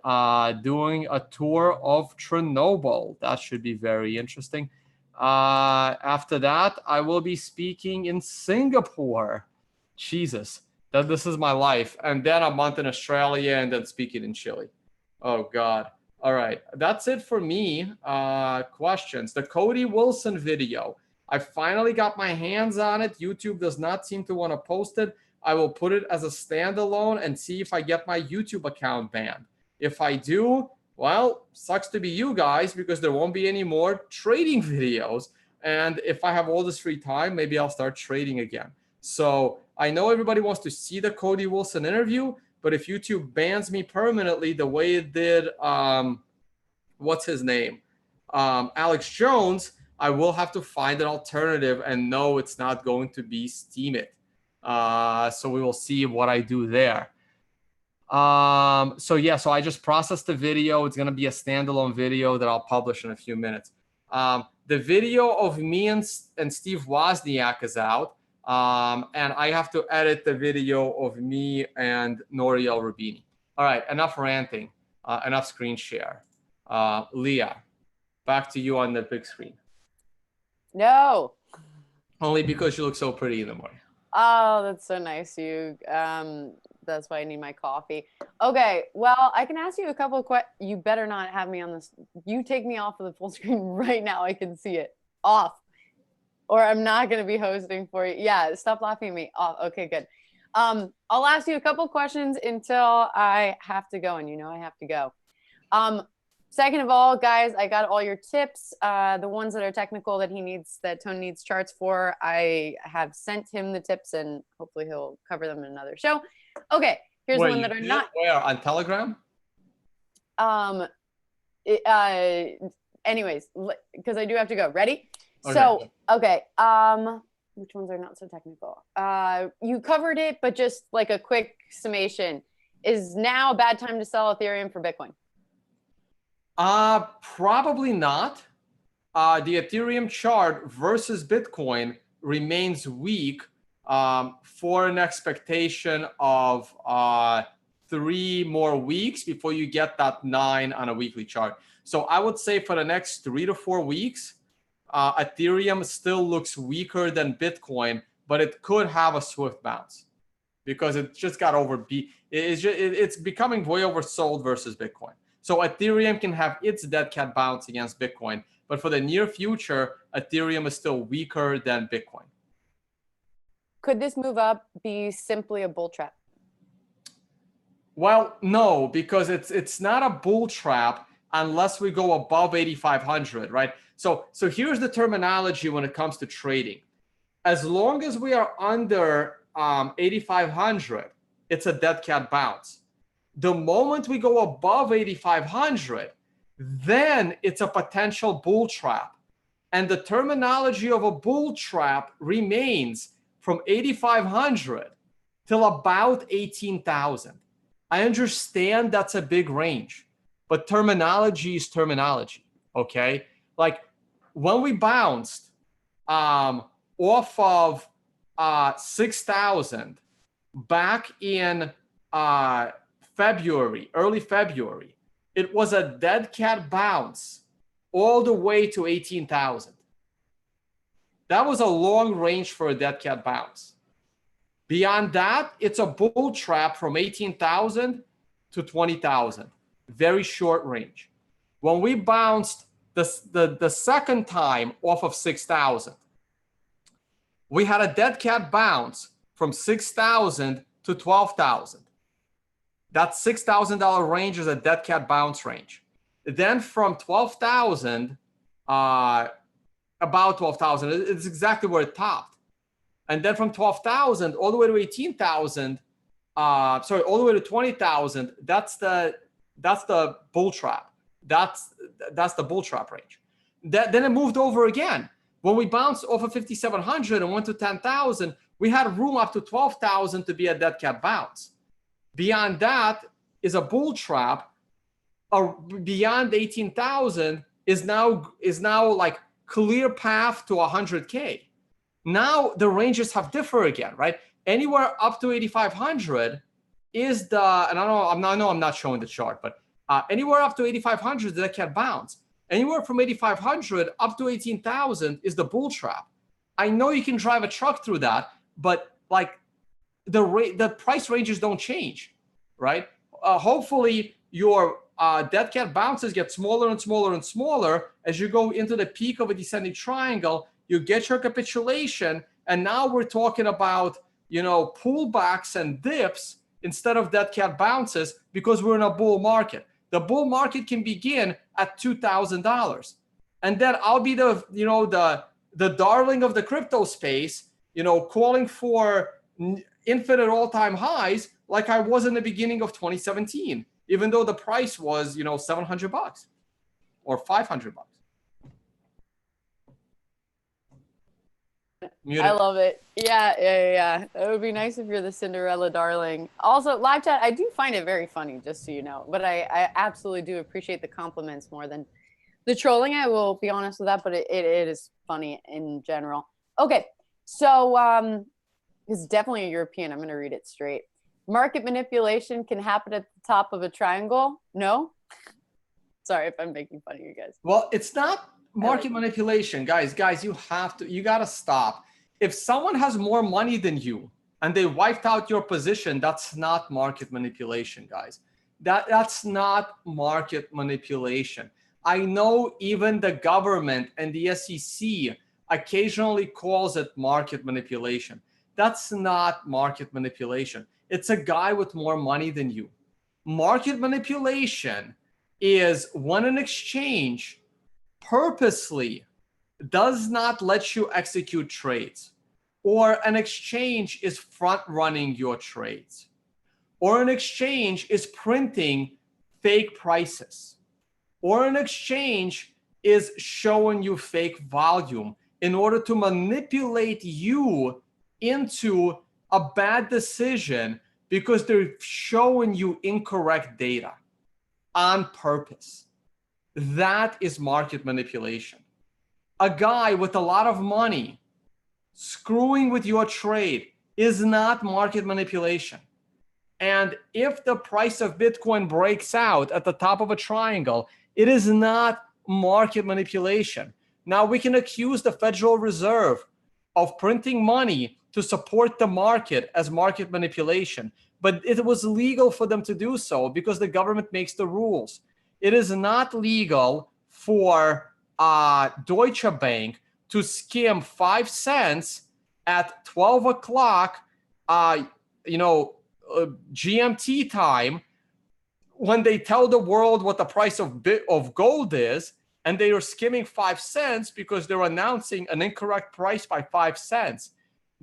doing a tour of Chernobyl. That should be very interesting. After that, I will be speaking in Singapore. Jesus, this is my life. And then a month in Australia, and then speaking in Chile. Oh God. All right, that's it for me. Questions. The Cody Wilson video. I finally got my hands on it. YouTube does not seem to want to post it. I will put it as a standalone and see if I get my YouTube account banned. If I do, well, sucks to be you guys, because there won't be any more trading videos. And if I have all this free time, maybe I'll start trading again. So I know everybody wants to see the Cody Wilson interview, but if YouTube bans me permanently the way it did, what's his name? Alex Jones, I will have to find an alternative, and no, it's not going to be Steemit. So we will see what I do there. So I just processed the video. It's going to be a standalone video that I'll publish in a few minutes. The video of me and Steve Wozniak is out. And I have to edit the video of me and Nouriel Rubini. All right, enough ranting, enough screen share. Leah, back to you on the big screen. No. Only because you look so pretty in the morning. Oh, that's so nice. That's why I need my coffee. Okay, well, I can ask you a couple of questions. You better not have me on this. You take me off of the full screen right now. I can see it. Off. Or I'm not going to be hosting for you. Yeah, stop laughing at me. Off. Okay, good. I'll ask you a couple questions until I have to go, and you know I have to go. Second of all, guys, I got all your tips. The ones that are technical that Tony needs charts for, I have sent him the tips, and hopefully he'll cover them in another show. Okay, here's the one that are not. Where, on Telegram? Anyways, because I do have to go. Ready? Okay. So, okay. Which ones are not so technical? You covered it, but just like a quick summation. Is now a bad time to sell Ethereum for Bitcoin? Probably not. The Ethereum chart versus Bitcoin remains weak for an expectation of 3 more weeks before you get that 9 on a weekly chart. So I would say for the next 3 to 4 weeks, Ethereum still looks weaker than Bitcoin, but it could have a swift bounce because it just got overbeat. It's becoming way oversold versus Bitcoin. So Ethereum can have its dead cat bounce against Bitcoin, but for the near future, Ethereum is still weaker than Bitcoin. Could this move up be simply a bull trap? Well, no, because it's not a bull trap unless we go above 8,500, right? So here's the terminology when it comes to trading. As long as we are under 8,500, it's a dead cat bounce. The moment we go above 8,500, then it's a potential bull trap. And the terminology of a bull trap remains from 8,500 till about 18,000. I understand that's a big range, but terminology is terminology, okay? Like when we bounced off of 6,000 back in early February, it was a dead cat bounce all the way to 18,000. That was a long range for a dead cat bounce. Beyond that, it's a bull trap from 18,000 to 20,000. Very short range. When we bounced the second time off of 6,000, we had a dead cat bounce from 6,000 to 12,000. That $6,000 range is a dead cat bounce range. Then from 12,000, about 12,000, it's exactly where it topped. And then from 12,000 all the way to 18,000, all the way to 20,000, that's the bull trap. That's the bull trap range. Then it moved over again. When we bounced off of 5,700 and went to 10,000, we had room up to 12,000 to be a dead cat bounce. Beyond that is a bull trap. Beyond 18,000 is now like clear path to 100K. Now the ranges have differ again, right? Anywhere up to 8,500 is the, and I know I'm not showing the chart, but anywhere up to 8,500 that can bounce. Anywhere from 8,500 up to 18,000 is the bull trap. I know you can drive a truck through that, but like the price ranges don't change, right? Hopefully your dead cat bounces get smaller and smaller and smaller as you go into the peak of a descending triangle. You get your capitulation, and now we're talking about, you know, pullbacks and dips instead of dead cat bounces because we're in a bull market. The bull market can begin at $2,000, and then I'll be the, you know, the darling of the crypto space, you know, calling for infinite all-time highs like I was in the beginning of 2017, even though the price was, you know, $700 or $500. I love it. Yeah. It would be nice if you're the Cinderella darling. Also, live chat, I do find it very funny, just so you know. But I absolutely do appreciate the compliments more than the trolling. I will be honest with that, but it is funny in general. Okay, so it's definitely a European. I'm going to read it straight. Market manipulation can happen at the top of a triangle. No? Sorry if I'm making fun of you guys. Well, it's not market manipulation, guys. You got to stop. If someone has more money than you and they wiped out your position, that's not market manipulation, guys. That's not market manipulation. I know even the government and the SEC occasionally calls it market manipulation. That's not market manipulation. It's a guy with more money than you. Market manipulation is when an exchange purposely does not let you execute trades, or an exchange is front running your trades, or an exchange is printing fake prices, or an exchange is showing you fake volume in order to manipulate you into a bad decision because they're showing you incorrect data on purpose. That is market manipulation. A guy with a lot of money screwing with your trade is not market manipulation. And if the price of Bitcoin breaks out at the top of a triangle, it is not market manipulation. Now, we can accuse the Federal Reserve of printing money to support the market as market manipulation, but it was legal for them to do so because the government makes the rules. It is not legal for Deutsche Bank to skim 5 cents at 12 o'clock, GMT time, when they tell the world what the price of gold is, and they are skimming 5 cents because they're announcing an incorrect price by 5 cents.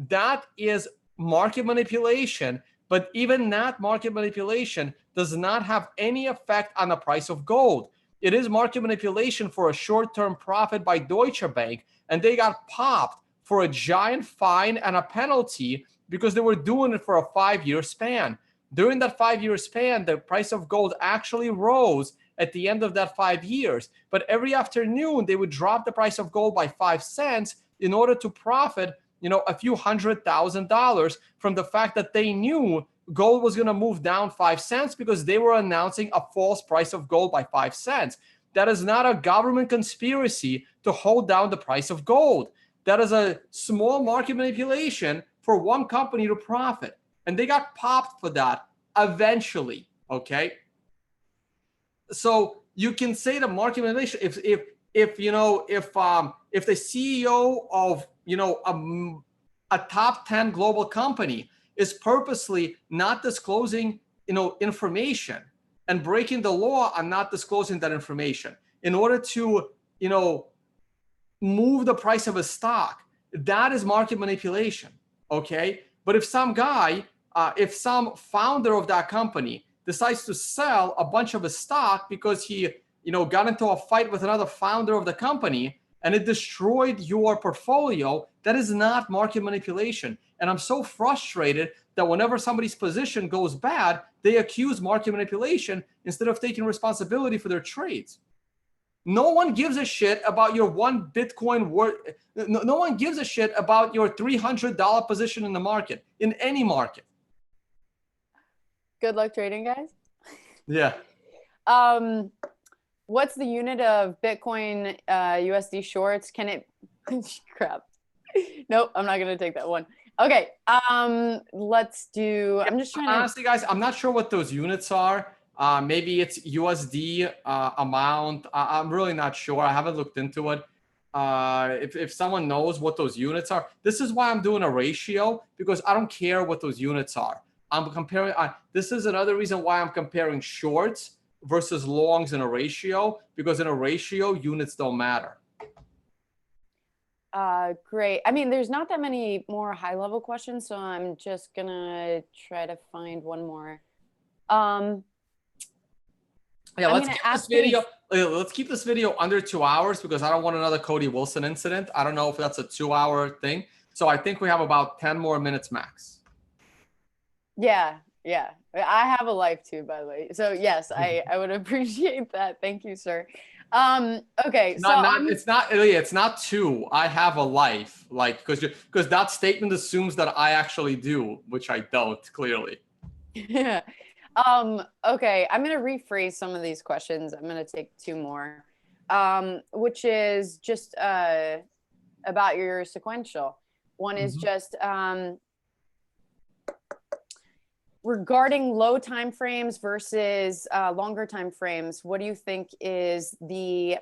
That is market manipulation, but even that market manipulation does not have any effect on the price of gold. It is market manipulation for a short-term profit by Deutsche Bank, and they got popped for a giant fine and a penalty because they were doing it for a 5-year span. During that 5-year span, the price of gold actually rose at the end of that 5 years. But every afternoon, they would drop the price of gold by 5 cents in order to profit, a few $100,000 from the fact that they knew gold was going to move down 5 cents because they were announcing a false price of gold by 5 cents. That is not a government conspiracy to hold down the price of gold. That is a small market manipulation for one company to profit. And they got popped for that eventually, okay? So you can say the market manipulation if the CEO of a top 10 global company is purposely not disclosing information and breaking the law on not disclosing that information in order to move the price of a stock, that is market manipulation, okay? But if some guy, if some founder of that company decides to sell a bunch of his stock because he got into a fight with another founder of the company and it destroyed your portfolio, that is not market manipulation. And I'm so frustrated that whenever somebody's position goes bad, they accuse market manipulation instead of taking responsibility for their trades. No one gives a shit about your one Bitcoin worth. No one gives a shit about your $300 position in the market, in any market. Good luck trading, guys. Yeah. What's the unit of Bitcoin USD shorts? Can it crap. Nope, I'm not gonna take that one. Okay. Let's do. I'm just trying to honestly, guys, I'm not sure what those units are. Maybe it's USD amount. I'm really not sure. I haven't looked into it. If someone knows what those units are, this is why I'm doing a ratio, because I don't care what those units are. I'm comparing. This is another reason why I'm comparing shorts versus longs in a ratio, because in a ratio, units don't matter. great. I mean, there's not that many more high level questions, so I'm just gonna try to find one more. Yeah, I'm let's gonna keep ask this video. Let's keep this video under 2 hours, because I don't want another Cody Wilson incident. I don't know if that's a 2-hour thing. So I think we have about 10 more minutes max. Yeah, yeah. I have a life too, by the way. So yes, I would appreciate that. Thank you, sir. Okay, It's not 2. I have a life, like, because that statement assumes that I actually do, which I don't, clearly. yeah. Okay, I'm gonna rephrase some of these questions. I'm gonna take 2 more, which is just about your sequential. One is just regarding low time frames versus longer time frames. What do you think is the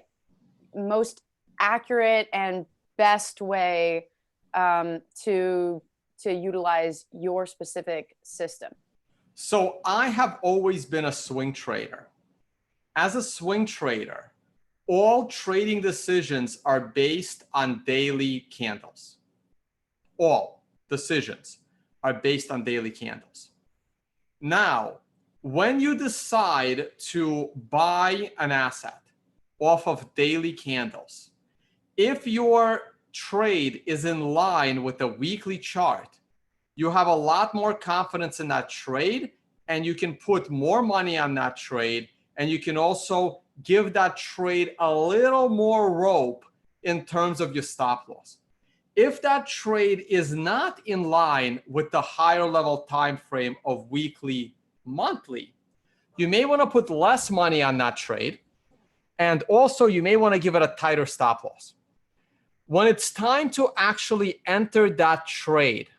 most accurate and best way to utilize your specific system? So I have always been a swing trader. As a swing trader, all trading decisions are based on daily candles. All decisions are based on daily candles. Now, when you decide to buy an asset off of daily candles, if your trade is in line with the weekly chart, you have a lot more confidence in that trade, and you can put more money on that trade, and you can also give that trade a little more rope in terms of your stop loss. If that trade is not in line with the higher level time frame of weekly, monthly, you may want to put less money on that trade, and also you may want to give it a tighter stop loss. When it's time to actually enter that trade,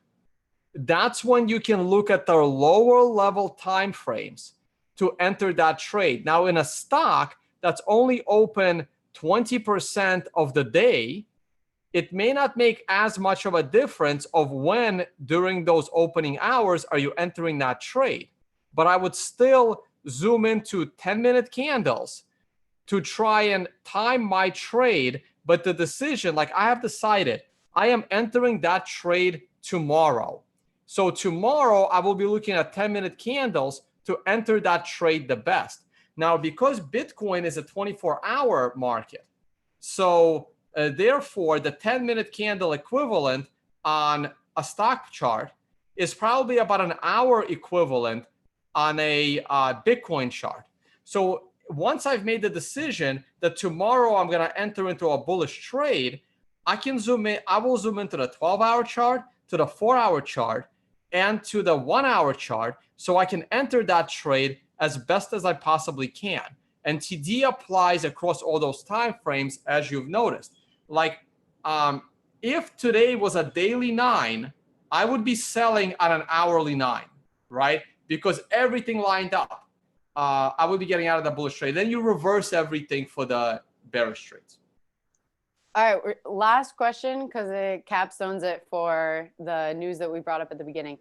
that's when you can look at the lower level time frames to enter that trade. Now, in a stock that's only open 20% of the day, it may not make as much of a difference of when during those opening hours are you entering that trade. But I would still zoom into 10-minute candles to try and time my trade. But the decision, like, I have decided I am entering that trade tomorrow. So tomorrow I will be looking at 10-minute candles to enter that trade the best. Now, because Bitcoin is a 24-hour market, so therefore the 10-minute candle equivalent on a stock chart is probably about an hour equivalent on a Bitcoin chart. So once I've made the decision that tomorrow I'm going to enter into a bullish trade, I can zoom in. I will zoom into the 12-hour chart, to the 4-hour chart, and to the 1-hour chart, so I can enter that trade as best as I possibly can. And TD applies across all those time frames, as you've noticed. Like, if today was a daily 9, I would be selling at an hourly 9, right? Because everything lined up. I would be getting out of the bullish trade. Then you reverse everything for the bearish trades. All right, last question, because it capstones it for the news that we brought up at the beginning.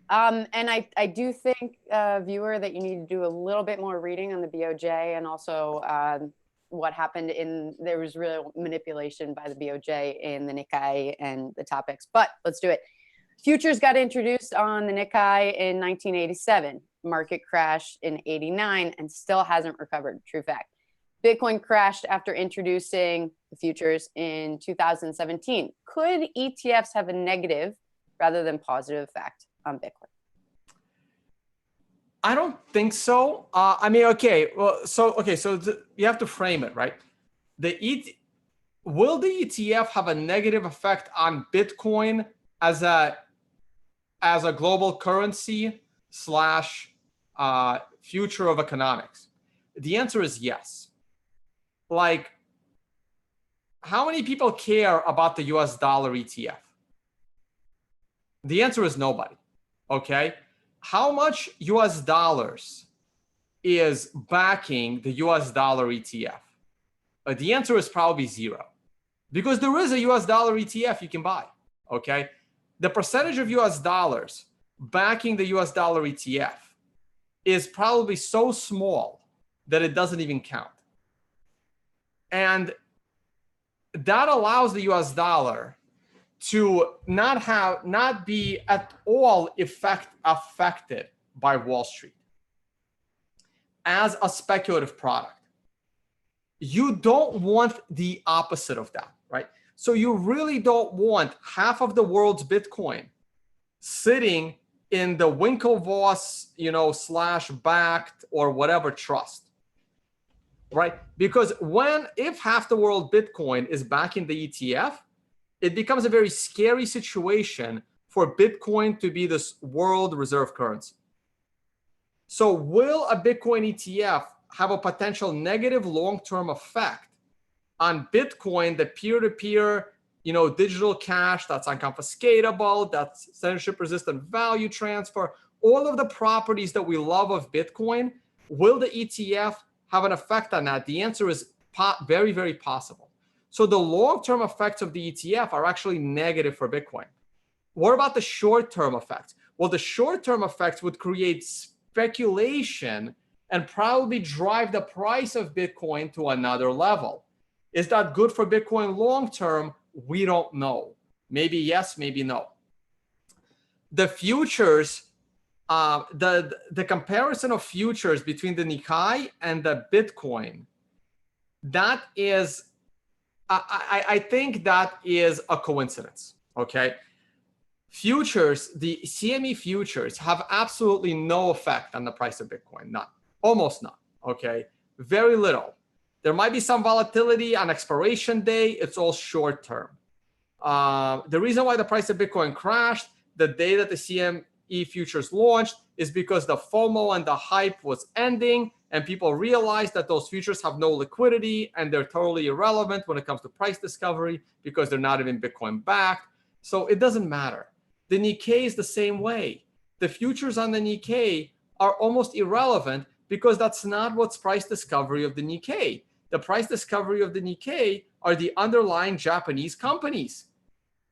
And I do think, viewer, that you need to do a little bit more reading on the BOJ, and also what happened there was real manipulation by the BOJ in the Nikkei and the topics. But let's do it. Futures got introduced on the Nikkei in 1987. Market crashed in 89 and still hasn't recovered. True fact. Bitcoin crashed after introducing the futures in 2017. Could ETFs have a negative rather than positive effect on Bitcoin? I don't think so. I mean, you have to frame it, right? Will the ETF have a negative effect on Bitcoin as a global currency / future of economics? The answer is yes. Like, how many people care about the US dollar ETF? The answer is nobody. Okay. How much US dollars is backing the US dollar ETF? The answer is probably zero, because there is a US dollar ETF you can buy. Okay. The percentage of US dollars backing the US dollar ETF is probably so small that it doesn't even count. And that allows the US dollar to not be at all affected by Wall Street as a speculative product. You don't want the opposite of that, right? So you really don't want half of the world's Bitcoin sitting in the Winklevoss, / backed or whatever trust, right? Because if half the world Bitcoin is backing the ETF, it becomes a very scary situation for Bitcoin to be this world reserve currency. So will a Bitcoin ETF have a potential negative long-term effect on Bitcoin, the peer-to-peer, digital cash that's unconfiscatable, that's censorship-resistant value transfer, all of the properties that we love of Bitcoin? Will the ETF have an effect on that? The answer is very, very possible. So the long-term effects of the ETF are actually negative for Bitcoin. What about the short-term effects? Well, the short-term effects would create speculation and probably drive the price of Bitcoin to another level. Is that good for Bitcoin long-term? We don't know. Maybe yes, maybe no. The futures, the comparison of futures between the Nikkei and the Bitcoin, that is, I think that is a coincidence, okay? Futures, the CME futures have absolutely no effect on the price of Bitcoin, none, almost none, okay? Very little. There might be some volatility on expiration day. It's all short term. The reason why the price of Bitcoin crashed the day that the CME futures launched is because the FOMO and the hype was ending, and people realized that those futures have no liquidity and they're totally irrelevant when it comes to price discovery because they're not even Bitcoin backed. So it doesn't matter. The Nikkei is the same way. The futures on the Nikkei are almost irrelevant because that's not what's price discovery of the Nikkei. The price discovery of the Nikkei are the underlying Japanese companies.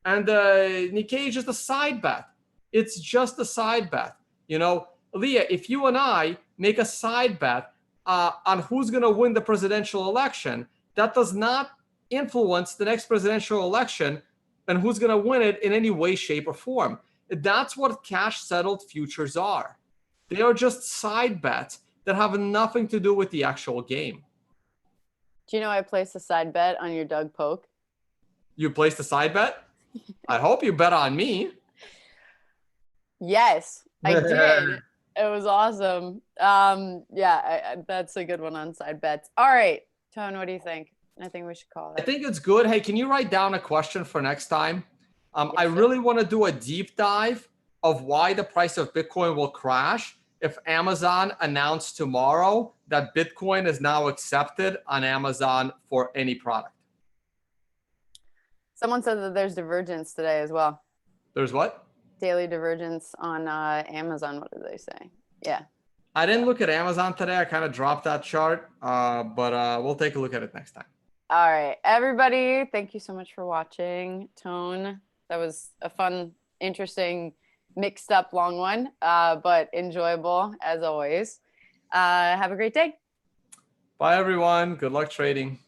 And the Nikkei is just a side bet. It's just a side bet. Leah, if you and I make a side bet on who's going to win the presidential election, that does not influence the next presidential election and who's going to win it in any way, shape, or form. That's what cash-settled futures are. They are just side bets that have nothing to do with the actual game. Do you know I placed a side bet on your Doug Polk? You placed a side bet? I hope you bet on me. Yes, I did. It was awesome. That's a good one on side bets. All right, Tone, what do you think? I think we should call it. I think it's good. Hey, can you write down a question for next time? Yes, I really want to do a deep dive of why the price of Bitcoin will crash if Amazon announced tomorrow that Bitcoin is now accepted on Amazon for any product. Someone said that there's divergence today as well. There's what? Daily divergence on Amazon. What did they say? Yeah. I didn't look at Amazon today. I kind of dropped that chart, but we'll take a look at it next time. All right, everybody. Thank you so much for watching. Tone, that was a fun, interesting, mixed up long one, but enjoyable as always. Have a great day. Bye, everyone. Good luck trading.